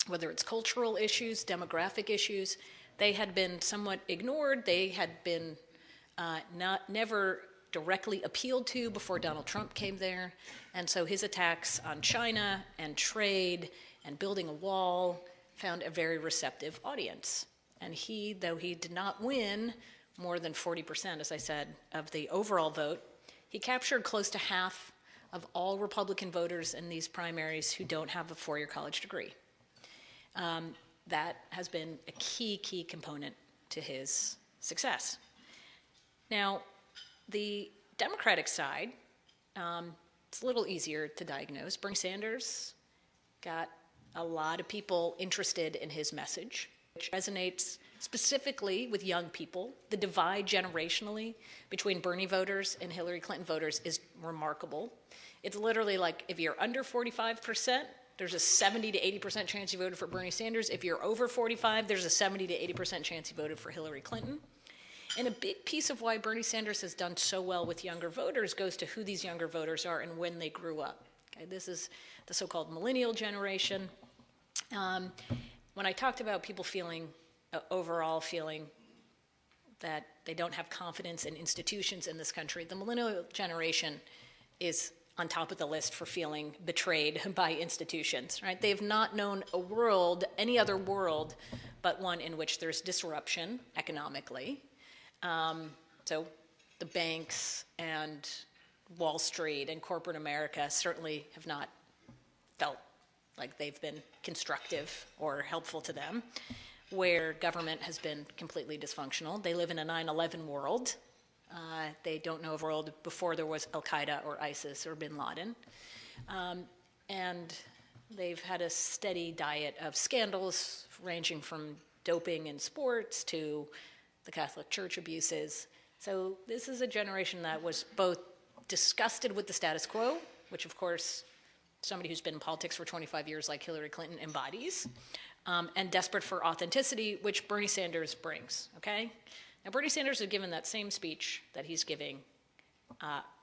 whether it's cultural issues, demographic issues. They had been somewhat ignored. They had been never directly appealed to before Donald Trump came there. And so his attacks on China and trade and building a wall found a very receptive audience. And he, though he did not win more than 40%, as I said, of the overall vote, he captured close to half of all Republican voters in these primaries who don't have a 4-year college degree. That has been a key component to his success. Now, the Democratic side, it's a little easier to diagnose. Bernie Sanders got a lot of people interested in his message, which resonates specifically with young people. The divide generationally between Bernie voters and Hillary Clinton voters is remarkable. It's literally like if you're under 45%, there's a 70 to 80% chance you voted for Bernie Sanders. If you're over 45, there's a 70 to 80% chance you voted for Hillary Clinton. And a big piece of why Bernie Sanders has done so well with younger voters goes to who these younger voters are and when they grew up. Okay, this is the so-called millennial generation. When I talked about people feeling, overall feeling that they don't have confidence in institutions in this country, the millennial generation is on top of the list for feeling betrayed by institutions, right? They have not known a world, any other world, but one in which there's disruption economically. So the banks and Wall Street and corporate America certainly have not felt like they've been constructive or helpful to them, where government has been completely dysfunctional. They live in a 9/11 world. They don't know of a world before there was Al-Qaeda or ISIS or bin Laden. And they've had a steady diet of scandals ranging from doping in sports to the Catholic Church abuses. So this is a generation that was both disgusted with the status quo, which of course somebody who's been in politics for 25 years like Hillary Clinton embodies, and desperate for authenticity, which Bernie Sanders brings, okay? Now Bernie Sanders has given that same speech that he's giving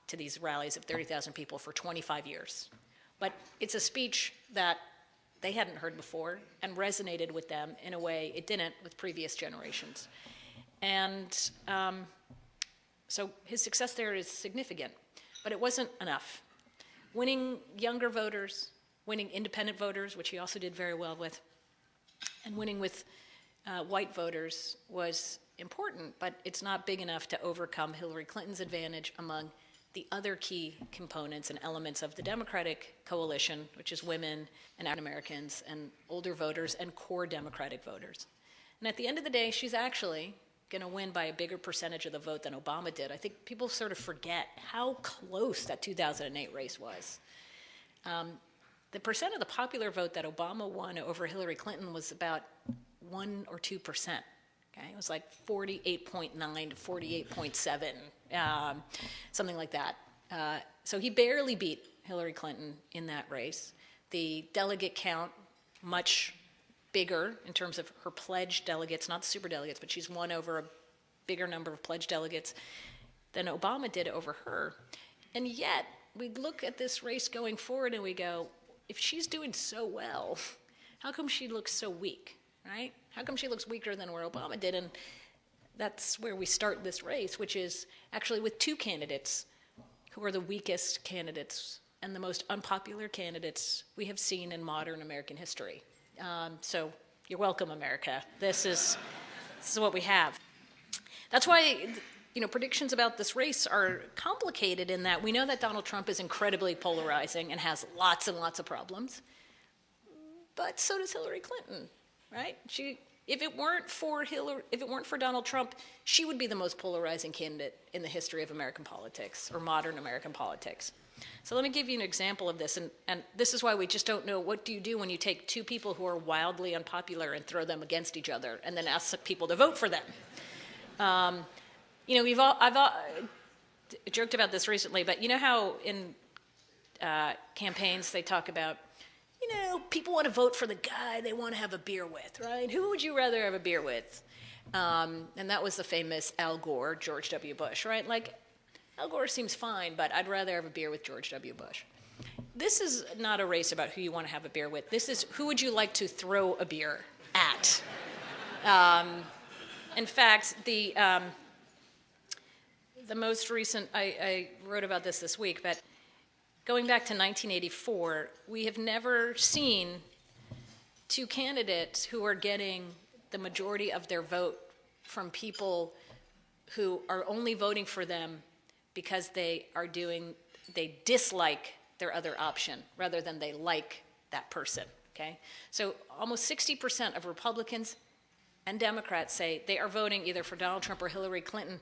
to these rallies of 30,000 people for 25 years. But it's a speech that they hadn't heard before and resonated with them in a way it didn't with previous generations. And so his success there is significant, but it wasn't enough. Winning younger voters, winning independent voters, which he also did very well with, and winning with white voters was important, but it's not big enough to overcome Hillary Clinton's advantage among the other key components and elements of the Democratic coalition, which is women and African Americans and older voters and core Democratic voters. And at the end of the day, she's actually going to win by a bigger percentage of the vote than Obama did. I think people sort of forget how close that 2008 race was. The percent of the popular vote that Obama won over Hillary Clinton was about 1 or 2%. Okay? It was like 48.9 to 48.7, something like that. So he barely beat Hillary Clinton in that race. The delegate count, much bigger in terms of her pledged delegates, not the super delegates, but she's won over a bigger number of pledged delegates than Obama did over her. And yet, we look at this race going forward and we go, if she's doing so well, how come she looks so weak, right? How come she looks weaker than where Obama did? And that's where we start this race, which is actually with two candidates who are the weakest candidates and the most unpopular candidates we have seen in modern American history. So you're welcome, America. This is what we have. That's why, predictions about this race are complicated in that we know that Donald Trump is incredibly polarizing and has lots and lots of problems, but so does Hillary Clinton, right? If it weren't for Donald Trump, she would be the most polarizing candidate in the history of American politics or modern American politics. So let me give you an example of this, and this is why we just don't know what do you do when you take two people who are wildly unpopular and throw them against each other and then ask people to vote for them. I've joked about this recently, but you know how in campaigns they talk about, people want to vote for the guy they want to have a beer with, right? Who would you rather have a beer with? And that was the famous Al Gore, George W. Bush, right? Like, Al Gore seems fine, but I'd rather have a beer with George W. Bush. This is not a race about who you want to have a beer with. This is who would you like to throw a beer at? In fact, the most recent, I wrote about this week, but going back to 1984, we have never seen two candidates who are getting the majority of their vote from people who are only voting for them because they dislike their other option rather than they like that person, okay? So almost 60% of Republicans and Democrats say they are voting either for Donald Trump or Hillary Clinton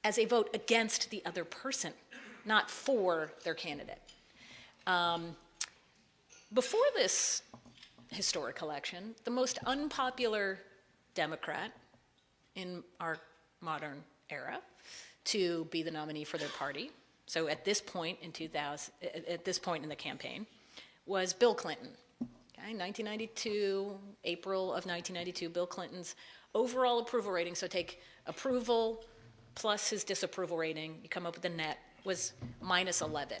as a vote against the other person, not for their candidate. Before this historic election, the most unpopular Democrat in our modern era to be the nominee for their party, so at this point in the campaign, was Bill Clinton. Okay, 1992, April of 1992, Bill Clinton's overall approval rating, so take approval plus his disapproval rating, you come up with the net, was minus 11.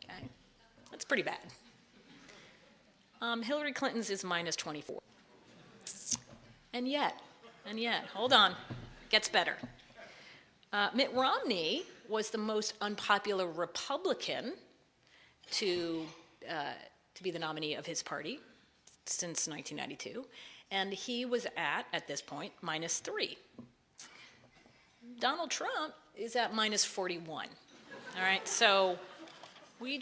Okay, that's pretty bad. Hillary Clinton's is minus 24. And yet, hold on, gets better. Mitt Romney was the most unpopular Republican to be the nominee of his party since 1992, and he was at this point, minus 3. Donald Trump is at minus 41. All right, so we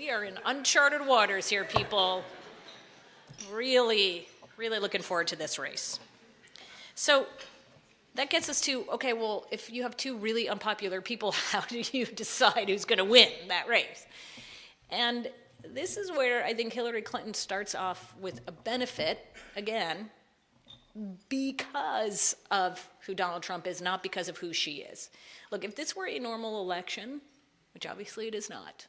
are in uncharted waters here, people. Really, really looking forward to this race. So that gets us to, okay, well, if you have two really unpopular people, how do you decide who's going to win that race? And this is where I think Hillary Clinton starts off with a benefit, again, because of who Donald Trump is, not because of who she is. Look, if this were a normal election, which obviously it is not,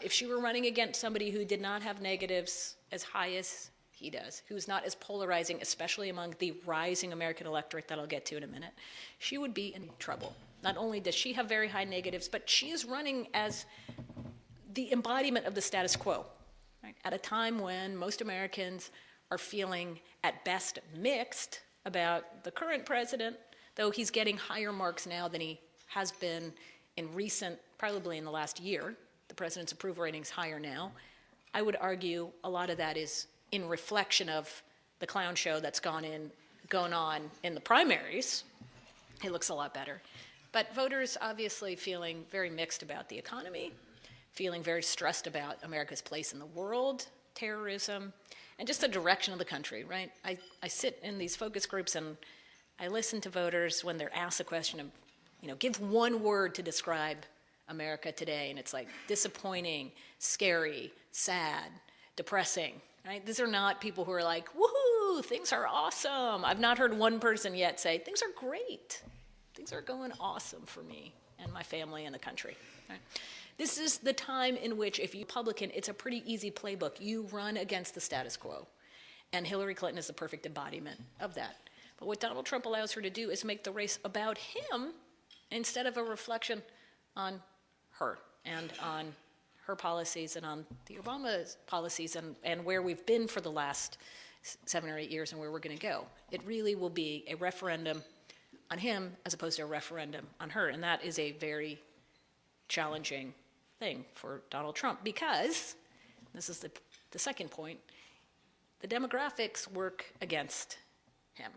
if she were running against somebody who did not have negatives as high as he does, who's not as polarizing, especially among the rising American electorate that I'll get to in a minute, she would be in trouble. Not only does she have very high negatives, but she is running as the embodiment of the status quo, right? At a time when most Americans are feeling at best mixed about the current president, though he's getting higher marks now than he has been in recent, probably in the last year. The president's approval rating's higher now. I would argue a lot of that is in reflection of the clown show that's gone on in the primaries. He looks a lot better. But voters obviously feeling very mixed about the economy, feeling very stressed about America's place in the world, terrorism, and just the direction of the country, right? I sit in these focus groups and I listen to voters when they're asked the question of, give one word to describe America today, and it's like disappointing, scary, sad, depressing, right? These are not people who are like, woohoo, things are awesome. I've not heard one person yet say, things are great. Things are going awesome for me and my family and the country. Right? This is the time in which, if you're Republican, it's a pretty easy playbook. You run against the status quo. And Hillary Clinton is the perfect embodiment of that. But what Donald Trump allows her to do is make the race about him instead of a reflection on her and on her policies and on the Obama policies and where we've been for the last 7 or 8 years and where we're going to go. It really will be a referendum on him as opposed to a referendum on her. And that is a very challenging thing for Donald Trump because, this is the second point, the demographics work against him.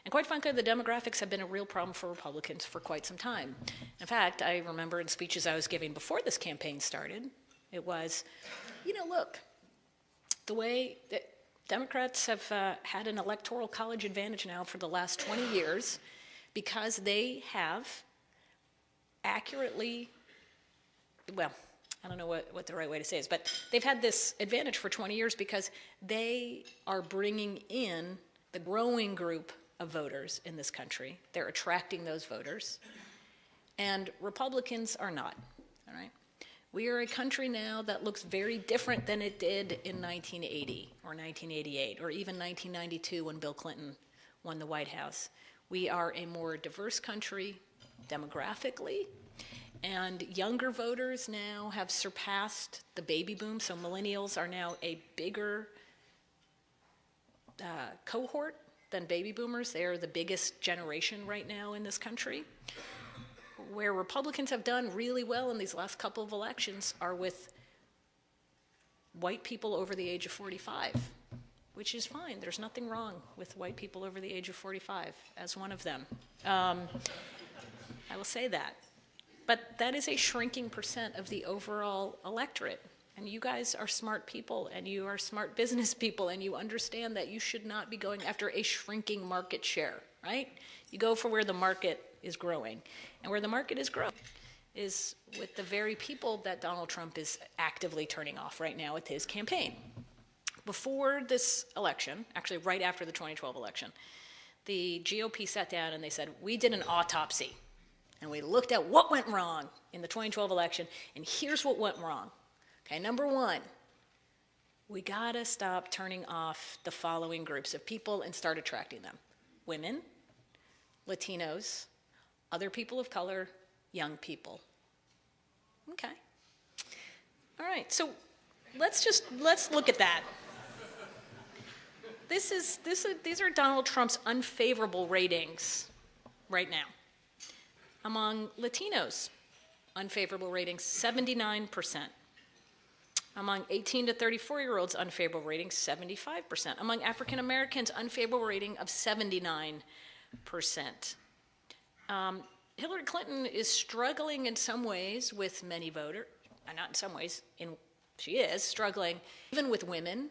And quite frankly, the demographics have been a real problem for Republicans for quite some time. In fact, I remember in speeches I was giving before this campaign started, it was, look, the way that Democrats have had an electoral college advantage now for the last 20 years because they have accurately, well, I don't know what the right way to say is, but they've had this advantage for 20 years because they are bringing in the growing group of voters in this country. They're attracting those voters. And Republicans are not, all right? We are a country now that looks very different than it did in 1980 or 1988 or even 1992 when Bill Clinton won the White House. We are a more diverse country demographically, and younger voters now have surpassed the baby boom, so millennials are now a bigger cohort than baby boomers. They are the biggest generation right now in this country. Where Republicans have done really well in these last couple of elections are with white people over the age of 45, which is fine. There's nothing wrong with white people over the age of 45 as one of them. I will say that. But that is a shrinking percent of the overall electorate. And you guys are smart people, and you are smart business people, and you understand that you should not be going after a shrinking market share, right? You go for where the market is growing. And where the market is growing is with the very people that Donald Trump is actively turning off right now with his campaign. Before this election, actually right after the 2012 election, the GOP sat down and they said, we did an autopsy. And we looked at what went wrong in the 2012 election, and here's what went wrong. Okay, number one, we gotta stop turning off the following groups of people and start attracting them. Women, Latinos, other people of color, young people. Okay. All right, so let's look at that. These are Donald Trump's unfavorable ratings right now. Among Latinos, unfavorable ratings, 79%. Among 18 to 34-year-olds, unfavorable rating, 75%. Among African Americans, unfavorable rating of 79%. Hillary Clinton is struggling in some ways with many voters, not in some ways, she is struggling even with women.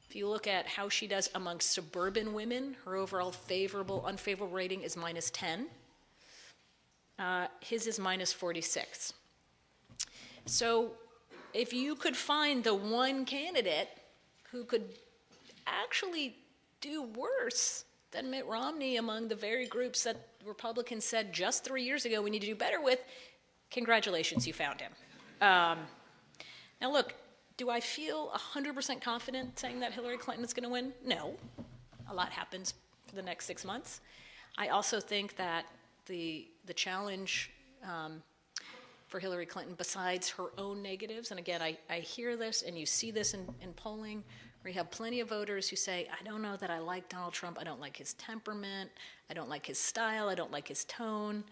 If you look at how she does among suburban women, her overall favorable, unfavorable rating is -10. His is -46. So if you could find the one candidate who could actually do worse than Mitt Romney among the very groups that Republicans said just 3 years ago we need to do better with, congratulations, you found him. Now look, do I feel 100% confident saying that Hillary Clinton is going to win? No. A lot happens for the next 6 months. I also think that the challenge for Hillary Clinton, besides her own negatives, and again, I hear this and you see this in polling, where you have plenty of voters who say, I don't know that I like Donald Trump, I don't like his temperament, I don't like his style, I don't like his tone.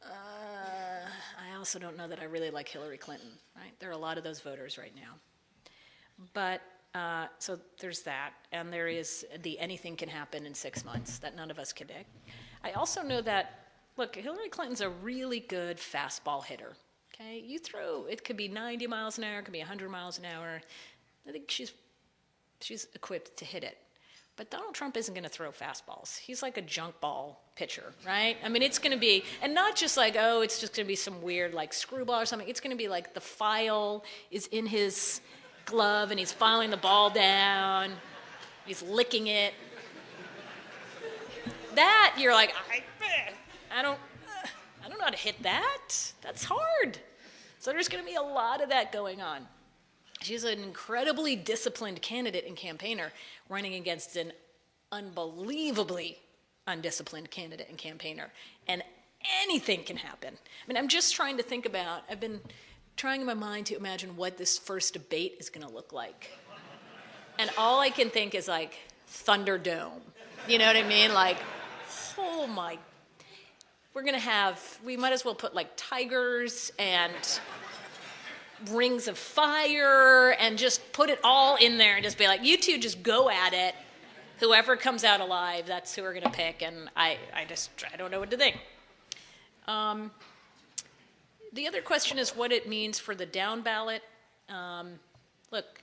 I also don't know that I really like Hillary Clinton, right? There are a lot of those voters right now. But, so there's that, and there is the anything can happen in 6 months that none of us can predict. I also know that, look, Hillary Clinton's a really good fastball hitter, okay? You throw, it could be 90 miles an hour, it could be 100 miles an hour. I think she's equipped to hit it. But Donald Trump isn't going to throw fastballs. He's like a junk ball pitcher, right? I mean, it's going to be, and not just like, oh, it's just going to be some weird like screwball or something. It's going to be like the file is in his glove and he's filing the ball down. He's licking it. That, you're like, I don't know how to hit that. That's hard. So there's going to be a lot of that going on. She's an incredibly disciplined candidate and campaigner running against an unbelievably undisciplined candidate and campaigner. And anything can happen. I mean, I'm just trying to think about, I've been trying in my mind to imagine what this first debate is going to look like. And all I can think is like Thunderdome. You know what I mean? Like, oh my, we're going to have, we might as well put like tigers and rings of fire and just put it all in there and just be like, you two just go at it. Whoever comes out alive, that's who we're going to pick. And I don't know what to think. The other question is what it means for the down ballot. Look,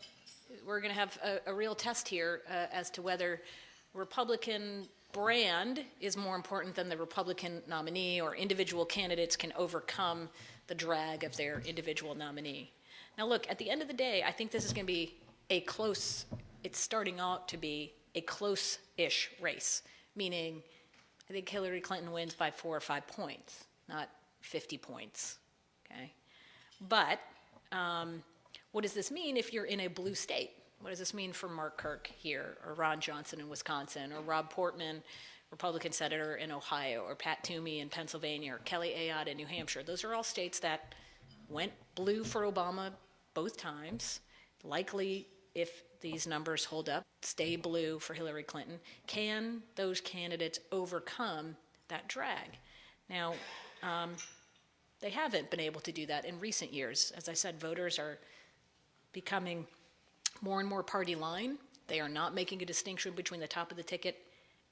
we're going to have a real test here as to whether Republican brand is more important than the Republican nominee, or individual candidates can overcome the drag of their individual nominee. Now look, at the end of the day, I think this is going to be a close, it's starting out to be a close-ish race, meaning I think Hillary Clinton wins by 4 or 5 points, not 50 points, okay? But what does this mean if you're in a blue state? What does this mean for Mark Kirk here, or Ron Johnson in Wisconsin, or Rob Portman, Republican senator in Ohio, or Pat Toomey in Pennsylvania, or Kelly Ayotte in New Hampshire? Those are all states that went blue for Obama both times. Likely, if these numbers hold up, stay blue for Hillary Clinton. Can those candidates overcome that drag? Now, they haven't been able to do that in recent years. As I said, voters are becoming more and more party line. They are not making a distinction between the top of the ticket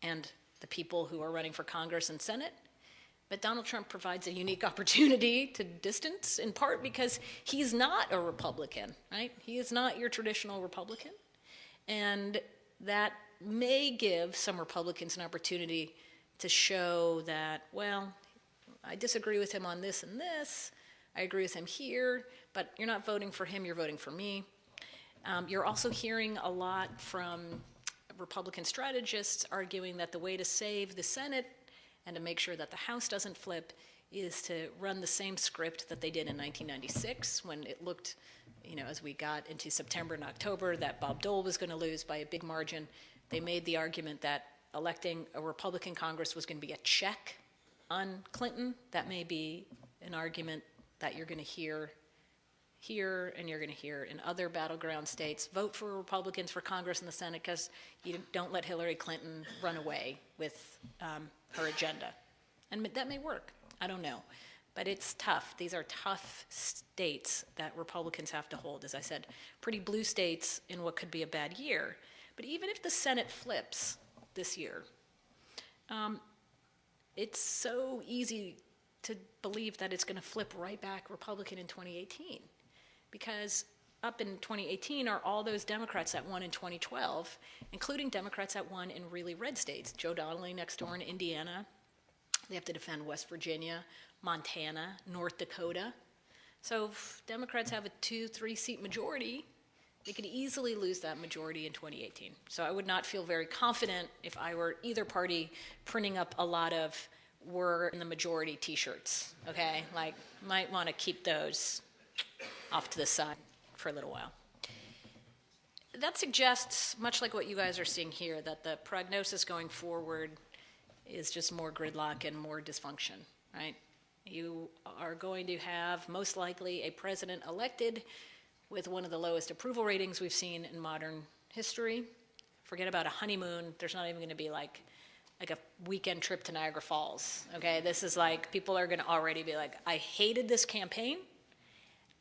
and the people who are running for Congress and Senate. But Donald Trump provides a unique opportunity to distance, in part because he's not a Republican, right? He is not your traditional Republican. And that may give some Republicans an opportunity to show that, well, I disagree with him on this and this, I agree with him here, but you're not voting for him, you're voting for me. You're also hearing a lot from Republican strategists arguing that the way to save the Senate and to make sure that the House doesn't flip is to run the same script that they did in 1996 when it looked, you know, as we got into September and October, that Bob Dole was going to lose by a big margin. They made the argument that electing a Republican Congress was going to be a check on Clinton. That may be an argument that you're going to hear here and you're going to hear in other battleground states. Vote for Republicans for Congress and the Senate because you don't let Hillary Clinton run away with her agenda. And that may work. I don't know. But it's tough. These are tough states that Republicans have to hold. As I said, pretty blue states in what could be a bad year. But even if the Senate flips this year, it's so easy to believe that it's going to flip right back Republican in 2018. Because up in 2018 are all those Democrats that won in 2012, including Democrats that won in really red states. Joe Donnelly next door in Indiana. They have to defend West Virginia, Montana, North Dakota. So if Democrats have a 2-3 seat majority, they could easily lose that majority in 2018. So I would not feel very confident if I were either party printing up a lot of "we're in the majority" t-shirts, okay? Like, might want to keep those off to the side for a little while. That suggests, much like what you guys are seeing here, that the prognosis going forward is just more gridlock and more dysfunction, right? You are going to have most likely a president elected with one of the lowest approval ratings we've seen in modern history. Forget about a honeymoon. There's not even going to be like a weekend trip to Niagara Falls, okay? This is like, people are going to already be like, I hated this campaign.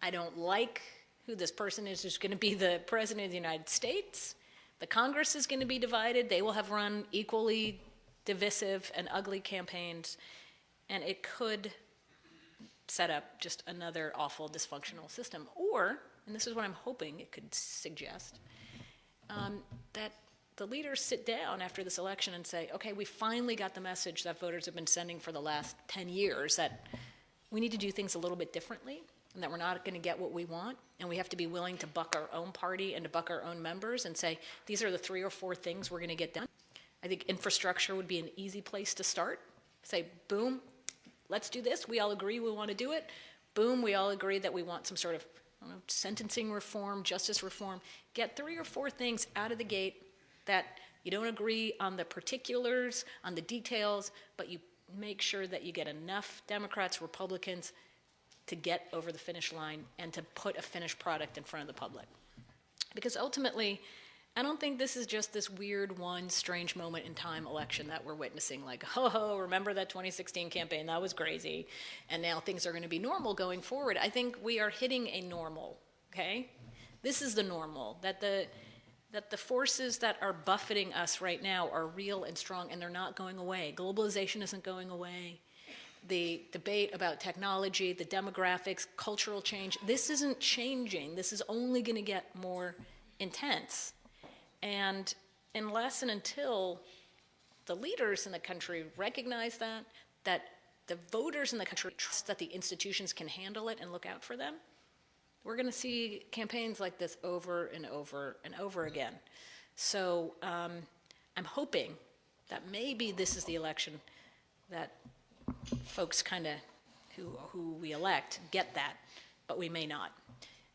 I don't like who this person is who's going to be the president of the United States. The Congress is going to be divided. They will have run equally divisive and ugly campaigns, and it could set up just another awful dysfunctional system. Or, and this is what I'm hoping it could suggest, that the leaders sit down after this election and say, okay, we finally got the message that voters have been sending for the last 10 years that we need to do things a little bit differently and that we're not going to get what we want, and we have to be willing to buck our own party and to buck our own members and say, these are the 3 or 4 things we're going to get done. I think infrastructure would be an easy place to start. Say, boom, let's do this. We all agree we want to do it. Boom, we all agree that we want some sort of, I don't know, sentencing reform, justice reform. Get 3 or 4 things out of the gate that you don't agree on the particulars, on the details, but you make sure that you get enough Democrats, Republicans to get over the finish line and to put a finished product in front of the public. Because ultimately, I don't think this is just this weird one strange moment in time election that we're witnessing, like, oh, remember that 2016 campaign, that was crazy, and now things are going to be normal going forward. I think we are hitting a normal, okay? This is the normal, that the forces that are buffeting us right now are real and strong, and they're not going away. Globalization isn't going away. The debate about technology, the demographics, cultural change, this isn't changing. This is only going to get more intense. And unless and until the leaders in the country recognize that the voters in the country trust that the institutions can handle it and look out for them, we're going to see campaigns like this over and over and over again. So I'm hoping that maybe this is the election that folks kind of, who we elect, get that, but we may not.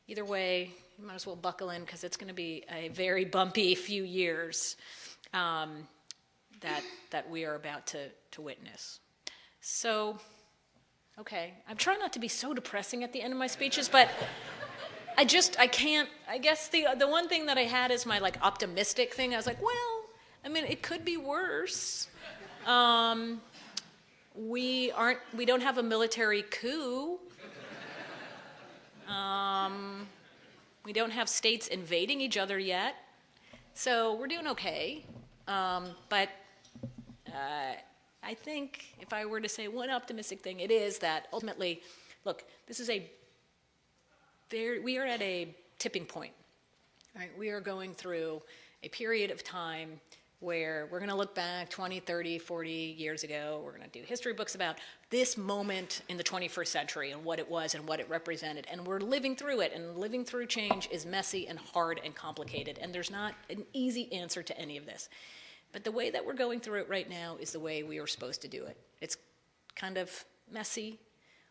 Either way, you might as well buckle in, because it's going to be a very bumpy few years that we are about to witness. So, okay, I'm trying not to be so depressing at the end of my speeches, but I can't. I guess the one thing that I had is my like optimistic thing. I was like, well, I mean, it could be worse. We don't have a military coup. We don't have states invading each other yet. So we're doing okay. But I think if I were to say one optimistic thing, it is that ultimately, look, this is we are at a tipping point. Right? We are going through a period of time where we're going to look back 20, 30, 40 years ago. We're going to do history books about this moment in the 21st century and what it was and what it represented. And we're living through it, and living through change is messy and hard and complicated, and there's not an easy answer to any of this. But the way that we're going through it right now is the way we were supposed to do it. It's kind of messy,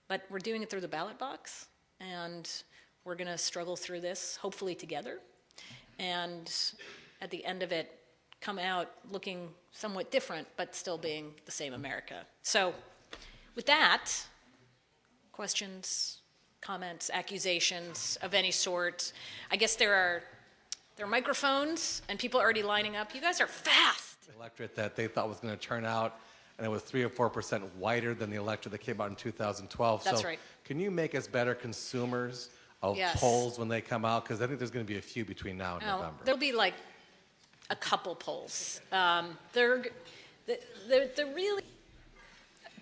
but we're doing it through the ballot box, and we're going to struggle through this, hopefully together. And at the end of it, come out looking somewhat different, but still being the same America. So with that, questions, comments, accusations of any sort. I guess there are microphones and people already lining up. You guys are fast. Electorate that they thought was going to turn out, and it was 3 or 4% whiter than the electorate that came out in 2012. That's so right. Can you make us better consumers of polls when they come out? Because I think there's going to be a few between now and November. There'll be like a couple polls. The really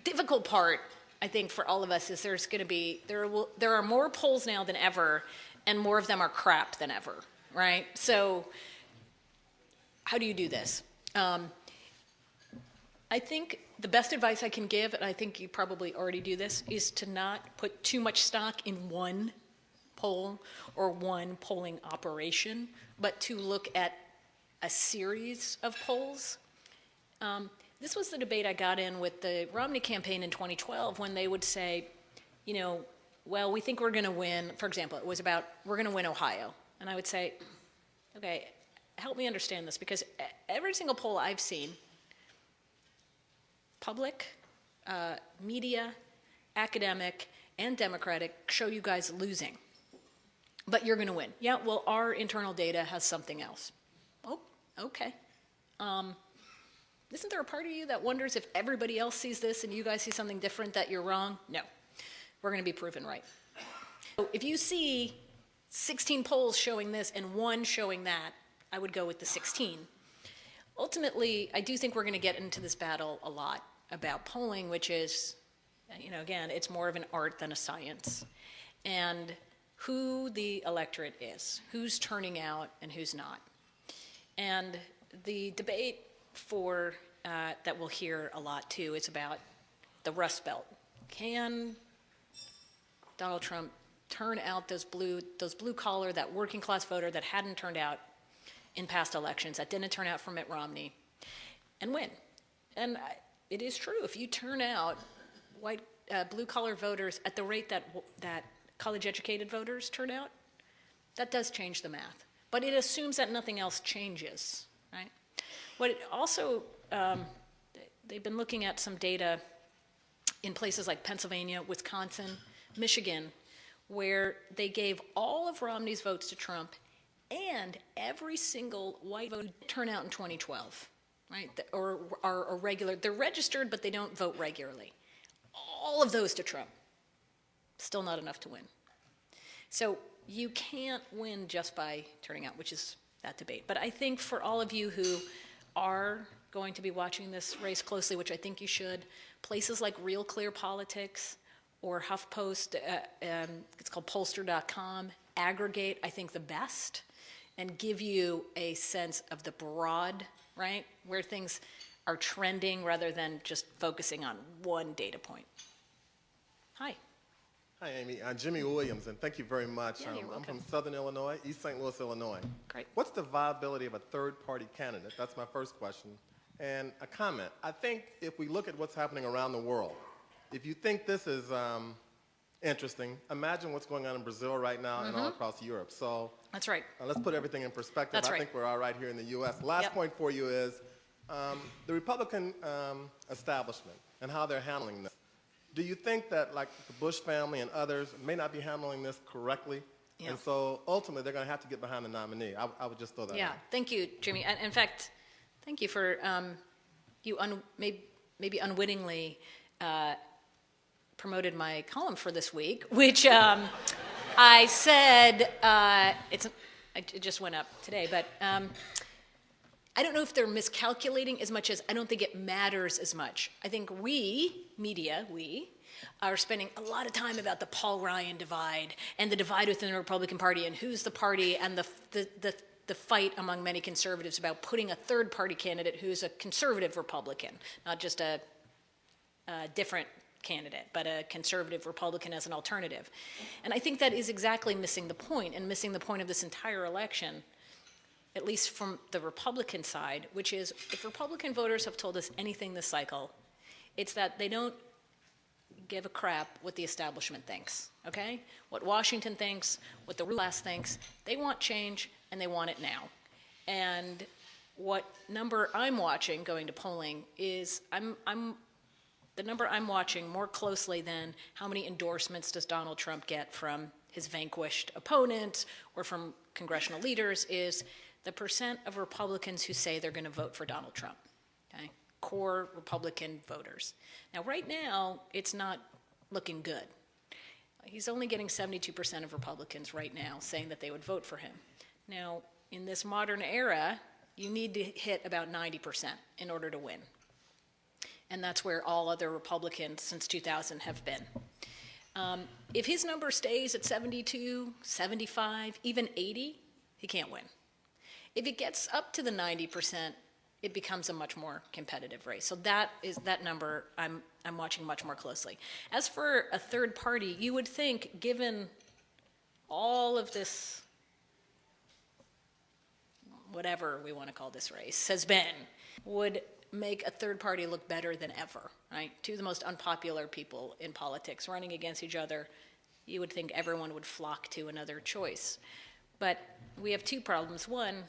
difficult part, I think, for all of us is there are more polls now than ever, and more of them are crap than ever, right? So how do you do this? I think the best advice I can give, and I think you probably already do this, is to not put too much stock in one poll or one polling operation, but to look at a series of polls. This was the debate I got in with the Romney campaign in 2012, when they would say, you know, well, we think we're going to win. For example, it was about, we're going to win Ohio. And I would say, okay, help me understand this, because every single poll I've seen public, media, academic, and Democratic show you guys losing. But you're going to win. Yeah, well, our internal data has something else. Oh, okay. Isn't there a part of you that wonders if everybody else sees this and you guys see something different that you're wrong? No. We're going to be proven right. So if you see 16 polls showing this and one showing that, I would go with the 16. Ultimately, I do think we're going to get into this battle a lot about polling, which is, again, it's more of an art than a science. And who the electorate is, who's turning out and who's not. And the debate that we'll hear a lot too is about the Rust Belt. Can Donald Trump turn out those blue collar, that working class voter that hadn't turned out in past elections, that didn't turn out for Mitt Romney, and win? And it is true, if you turn out white blue collar voters at the rate that college educated voters turn out, that does change the math. But it assumes that nothing else changes, right? What it also, they've been looking at some data in places like Pennsylvania, Wisconsin, Michigan, where they gave all of Romney's votes to Trump and every single white vote turn out in 2012, right? Or are regular, they're registered, but they don't vote regularly. All of those to Trump. Still not enough to win. So you can't win just by turning out, which is that debate. But I think for all of you who are going to be watching this race closely, which I think you should, places like Real Clear Politics or HuffPost, it's called pollster.com, aggregate, I think, the best and give you a sense of the broad, right, where things are trending rather than just focusing on one data point. Hi. Hi, Amy. I'm Jimmy Williams, and thank you very much. Yeah, you're I'm welcome. from Southern Illinois, East St. Louis, Illinois. Great. What's the viability of a third-party candidate? That's my first question. And a comment. I think if we look at what's happening around the world, if you think this is interesting, imagine what's going on in Brazil right now and all across Europe. So that's right. Let's put everything in perspective. That's I right. think we're all right here in the U.S. Last point for you is the Republican establishment and how they're handling this. Do you think that, like the Bush family and others, may not be handling this correctly? Yeah. And so ultimately, they're going to have to get behind the nominee. I would just throw that out. Thank you, Jimmy. And in fact, thank you for maybe unwittingly promoted my column for this week, which I said it just went up today, but I don't know if they're miscalculating as much as I don't think it matters as much. I think we, media, are spending a lot of time about the Paul Ryan divide and the divide within the Republican Party and who's the party and the fight among many conservatives about putting a third-party candidate who's a conservative Republican, not just a different candidate, but a conservative Republican as an alternative. And I think that is exactly missing the point, and missing the point of this entire election, at least from the Republican side, which is if Republican voters have told us anything this cycle, it's that they don't give a crap what the establishment thinks, okay? What Washington thinks, what the ruling class thinks, they want change and they want it now. And what number I'm watching going to polling is the number I'm watching more closely than how many endorsements does Donald Trump get from his vanquished opponent or from congressional leaders is the percent of Republicans who say they're going to vote for Donald Trump, okay? Core Republican voters. Now, right now, it's not looking good. He's only getting 72% of Republicans right now saying that they would vote for him. Now, in this modern era, you need to hit about 90% in order to win. And that's where all other Republicans since 2000 have been. If his number stays at 72, 75, even 80, he can't win. If it gets up to the 90%, it becomes a much more competitive race. So that is that number I'm watching much more closely. As for a third party, you would think, given all of this, whatever we want to call this race, has been, would make a third party look better than ever, right? Two of the most unpopular people in politics running against each other, you would think everyone would flock to another choice. But we have two problems. One,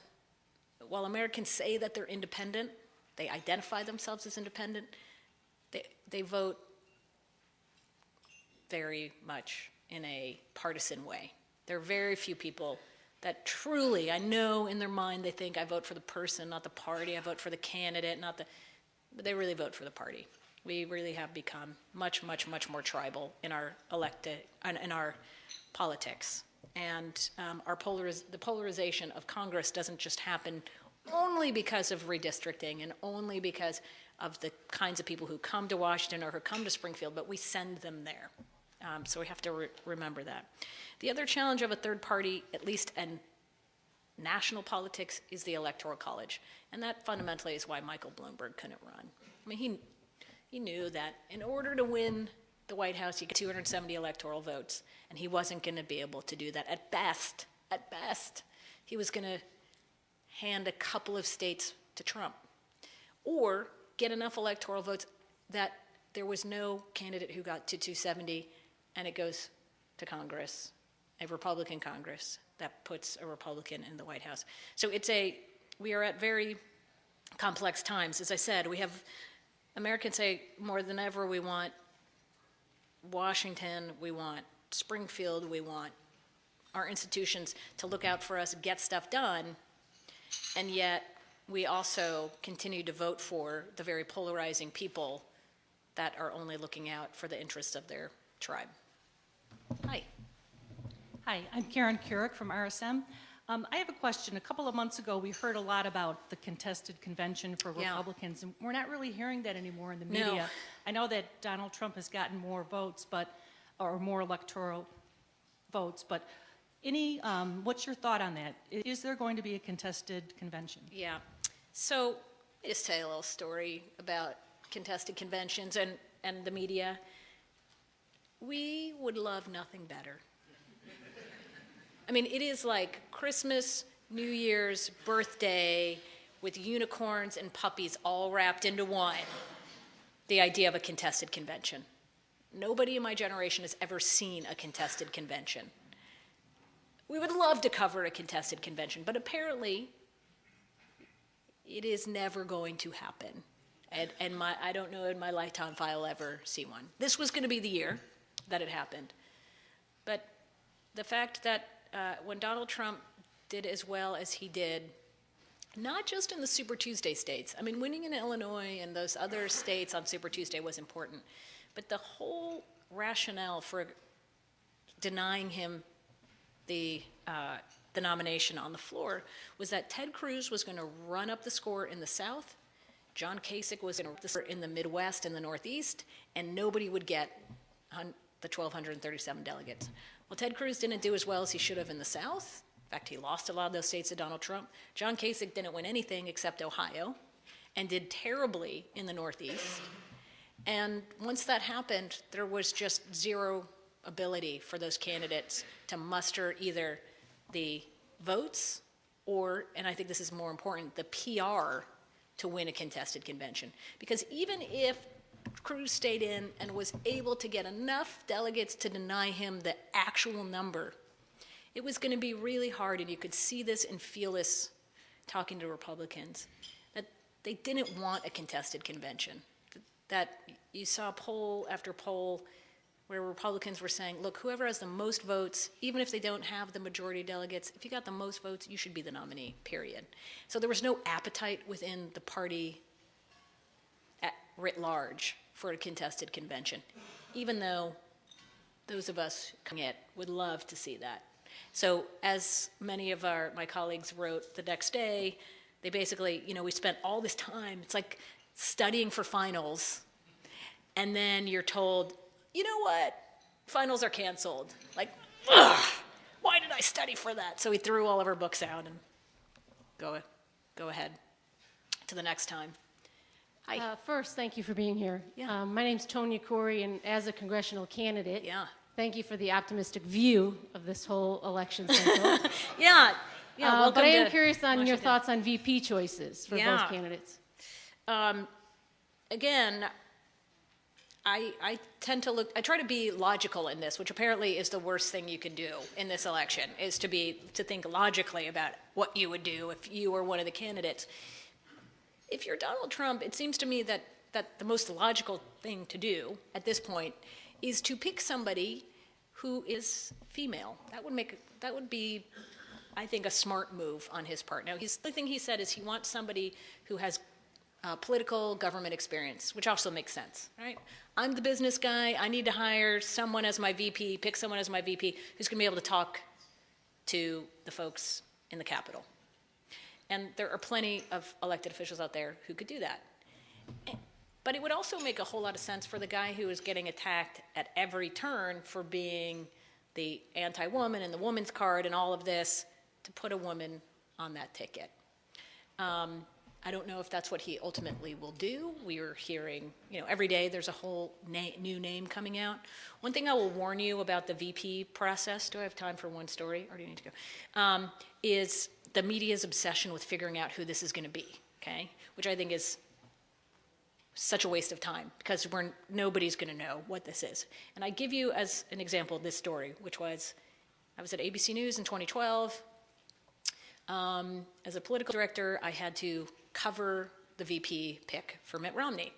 while Americans say that they're independent, they identify themselves as independent, they vote very much in a partisan way. There are very few people that truly, I know in their mind they think I vote for the person, not the party, I vote for the candidate, but they really vote for the party. We really have become much, much, much more tribal in our in our politics. And the polarization of Congress doesn't just happen only because of redistricting and only because of the kinds of people who come to Washington or who come to Springfield, but we send them there. So we have to remember that. The other challenge of a third party, at least in national politics, is the Electoral College. And that fundamentally is why Michael Bloomberg couldn't run. I mean, he knew that in order to win the White House, you get 270 electoral votes, and he wasn't going to be able to do that. At best, he was going to hand a couple of states to Trump, or get enough electoral votes that there was no candidate who got to 270, and it goes to Congress, a Republican Congress, that puts a Republican in the White House. So we are at very complex times. As I said, Americans say more than ever we want Washington, we want Springfield, we want our institutions to look out for us, get stuff done, and yet we also continue to vote for the very polarizing people that are only looking out for the interests of their tribe. Hi. Hi, I'm Karen Kurek from RSM. I have a question. A couple of months ago, we heard a lot about the contested convention for Republicans, and we're not really hearing that anymore in the media. No. I know that Donald Trump has gotten more votes, or more electoral votes, but what's your thought on that? Is there going to be a contested convention? Yeah. So I'll just tell you a little story about contested conventions and the media. We would love nothing better. I mean, it is like Christmas, New Year's, birthday, with unicorns and puppies all wrapped into one, the idea of a contested convention. Nobody in my generation has ever seen a contested convention. We would love to cover a contested convention, but apparently it is never going to happen. And I don't know in my lifetime if I'll ever see one. This was going to be the year that it happened. But the fact that when Donald Trump did as well as he did, not just in the Super Tuesday states. I mean, winning in Illinois and those other states on Super Tuesday was important. But the whole rationale for denying him the nomination on the floor was that Ted Cruz was going to run up the score in the South, John Kasich was going to in the Midwest and the Northeast, and nobody would get the 1,237 delegates. Well, Ted Cruz didn't do as well as he should have in the South. In fact, he lost a lot of those states to Donald Trump. John Kasich didn't win anything except Ohio and did terribly in the Northeast. And once that happened, there was just zero ability for those candidates to muster either the votes or, and I think this is more important, the PR to win a contested convention. Because even if Cruz stayed in and was able to get enough delegates to deny him the actual number, it was going to be really hard, and you could see this and feel this talking to Republicans, that they didn't want a contested convention. That you saw poll after poll where Republicans were saying, look, whoever has the most votes, even if they don't have the majority of delegates, if you got the most votes, you should be the nominee, period. So there was no appetite within the party writ large for a contested convention, even though those of us coming it would love to see that. So as many of my colleagues wrote the next day, they basically, we spent all this time, it's like studying for finals, and then you're told, you know what, finals are canceled. Like, ugh, why did I study for that? So we threw all of our books out and go ahead to the next time. Hi. First, thank you for being here. Yeah. My name's Tonya Corey, and as a congressional candidate, thank you for the optimistic view of this whole election cycle. Yeah. But I am curious on your thoughts on VP choices for both candidates. Again, I tend to I try to be logical in this, which apparently is the worst thing you can do in this election, is to think logically about what you would do if you were one of the candidates. If you're Donald Trump, it seems to me that that the most logical thing to do at this point is to pick somebody who is female. That would be, I think, a smart move on his part. Now, the only thing he said is he wants somebody who has political government experience, which also makes sense, right? I'm the business guy. I need to hire someone as my VP, pick someone as my VP who's going to be able to talk to the folks in the Capitol. And there are plenty of elected officials out there who could do that. But it would also make a whole lot of sense for the guy who is getting attacked at every turn for being the anti-woman and the woman's card and all of this, to put a woman on that ticket. I don't know if that's what he ultimately will do. We are hearing, every day there's a whole new name coming out. One thing I will warn you about the VP process, do I have time for one story, or do you need to go, is the media's obsession with figuring out who this is going to be, okay? Which I think is such a waste of time, because nobody's going to know what this is. And I give you as an example this story, which was, I was at ABC News in 2012. As a political director, I had to cover the VP pick for Mitt Romney.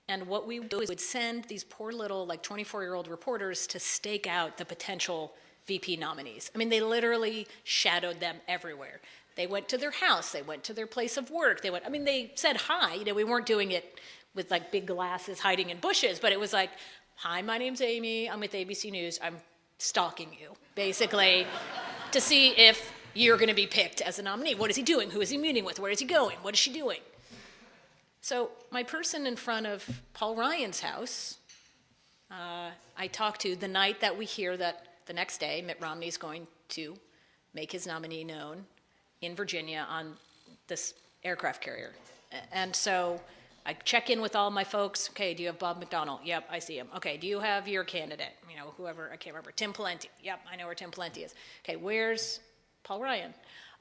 And what we would do is we'd send these poor little 24-year-old reporters to stake out the potential VP nominees. I mean, they literally shadowed them everywhere. They went to their house, they went to their place of work, they said hi, we weren't doing it with big glasses hiding in bushes, but it was like, hi, my name's Amy, I'm with ABC News, I'm stalking you, basically, to see if you're going to be picked as a nominee. What is he doing? Who is he meeting with? Where is he going? What is she doing? So my person in front of Paul Ryan's house, I talked to the night that we hear that the next day Mitt Romney's going to make his nominee known in Virginia on this aircraft carrier. And so I check in with all my folks. Okay, do you have Bob McDonnell? Yep, I see him. Okay, do you have your candidate? Whoever, I can't remember. Tim Pawlenty. Yep, I know where Tim Pawlenty is. Okay, where's Paul Ryan?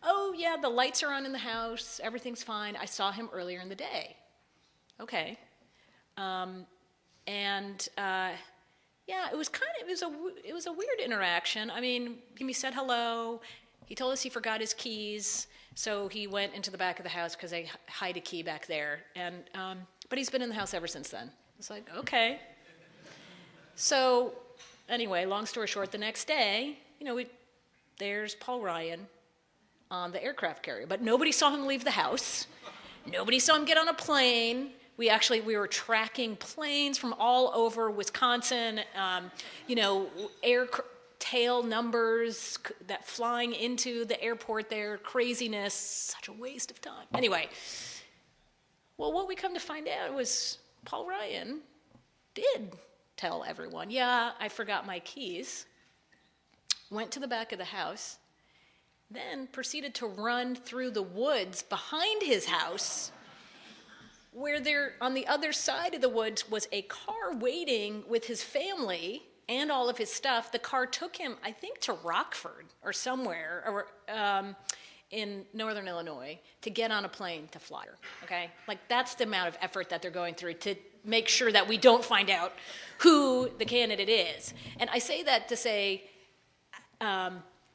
Oh, yeah, the lights are on in the house. Everything's fine. I saw him earlier in the day. Okay. Yeah, it was a weird interaction. I mean, he said hello. He told us he forgot his keys, so he went into the back of the house because they hide a key back there. And but he's been in the house ever since then. It's like, okay. So anyway, long story short, the next day, there's Paul Ryan on the aircraft carrier, but nobody saw him leave the house. Nobody saw him get on a plane. We were tracking planes from all over Wisconsin, air tail numbers that flying into the airport there, craziness, such a waste of time. Anyway, well, what we come to find out was Paul Ryan did tell everyone, yeah, I forgot my keys, went to the back of the house, then proceeded to run through the woods behind his house, where there, on the other side of the woods, was a car waiting with his family and all of his stuff. The car took him, I think, to Rockford or somewhere, or in northern Illinois, to get on a plane to fly her, okay? That's the amount of effort that they're going through to make sure that we don't find out who the candidate is. And I say that to say,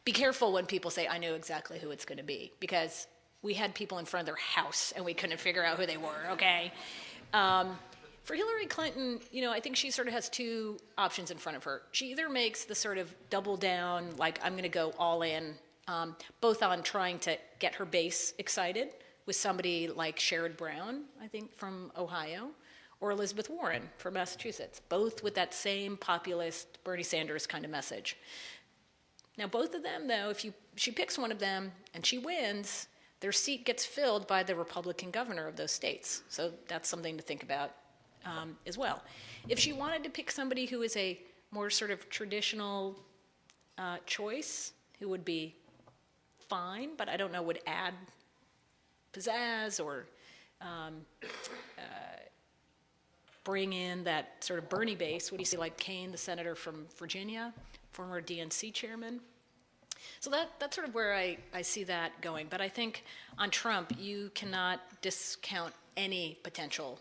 be careful when people say, I know exactly who it's going to be, because we had people in front of their house and we couldn't figure out who they were, okay? For Hillary Clinton, I think she sort of has two options in front of her. She either makes the sort of double down, I'm going to go all in, both on trying to get her base excited with somebody like Sherrod Brown, I think, from Ohio, or Elizabeth Warren from Massachusetts, both with that same populist Bernie Sanders kind of message. Now, both of them, though, if she picks one of them and she wins, their seat gets filled by the Republican governor of those states. So that's something to think about as well. If she wanted to pick somebody who is a more sort of traditional choice, who would be fine, but I don't know, would add pizzazz or bring in that sort of Bernie base, would you see like Kane, the senator from Virginia, former DNC chairman? So that's sort of where I see that going. But I think on Trump, you cannot discount any potential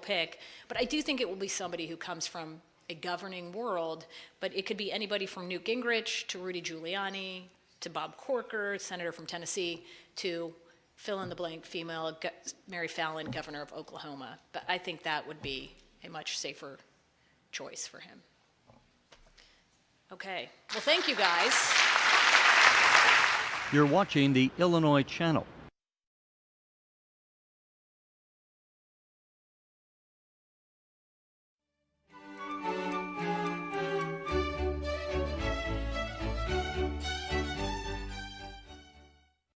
pick. But I do think it will be somebody who comes from a governing world, but it could be anybody from Newt Gingrich to Rudy Giuliani to Bob Corker, senator from Tennessee, to fill in the blank female, Mary Fallin, governor of Oklahoma. But I think that would be a much safer choice for him. Okay, well, thank you guys. You're watching the Illinois Channel.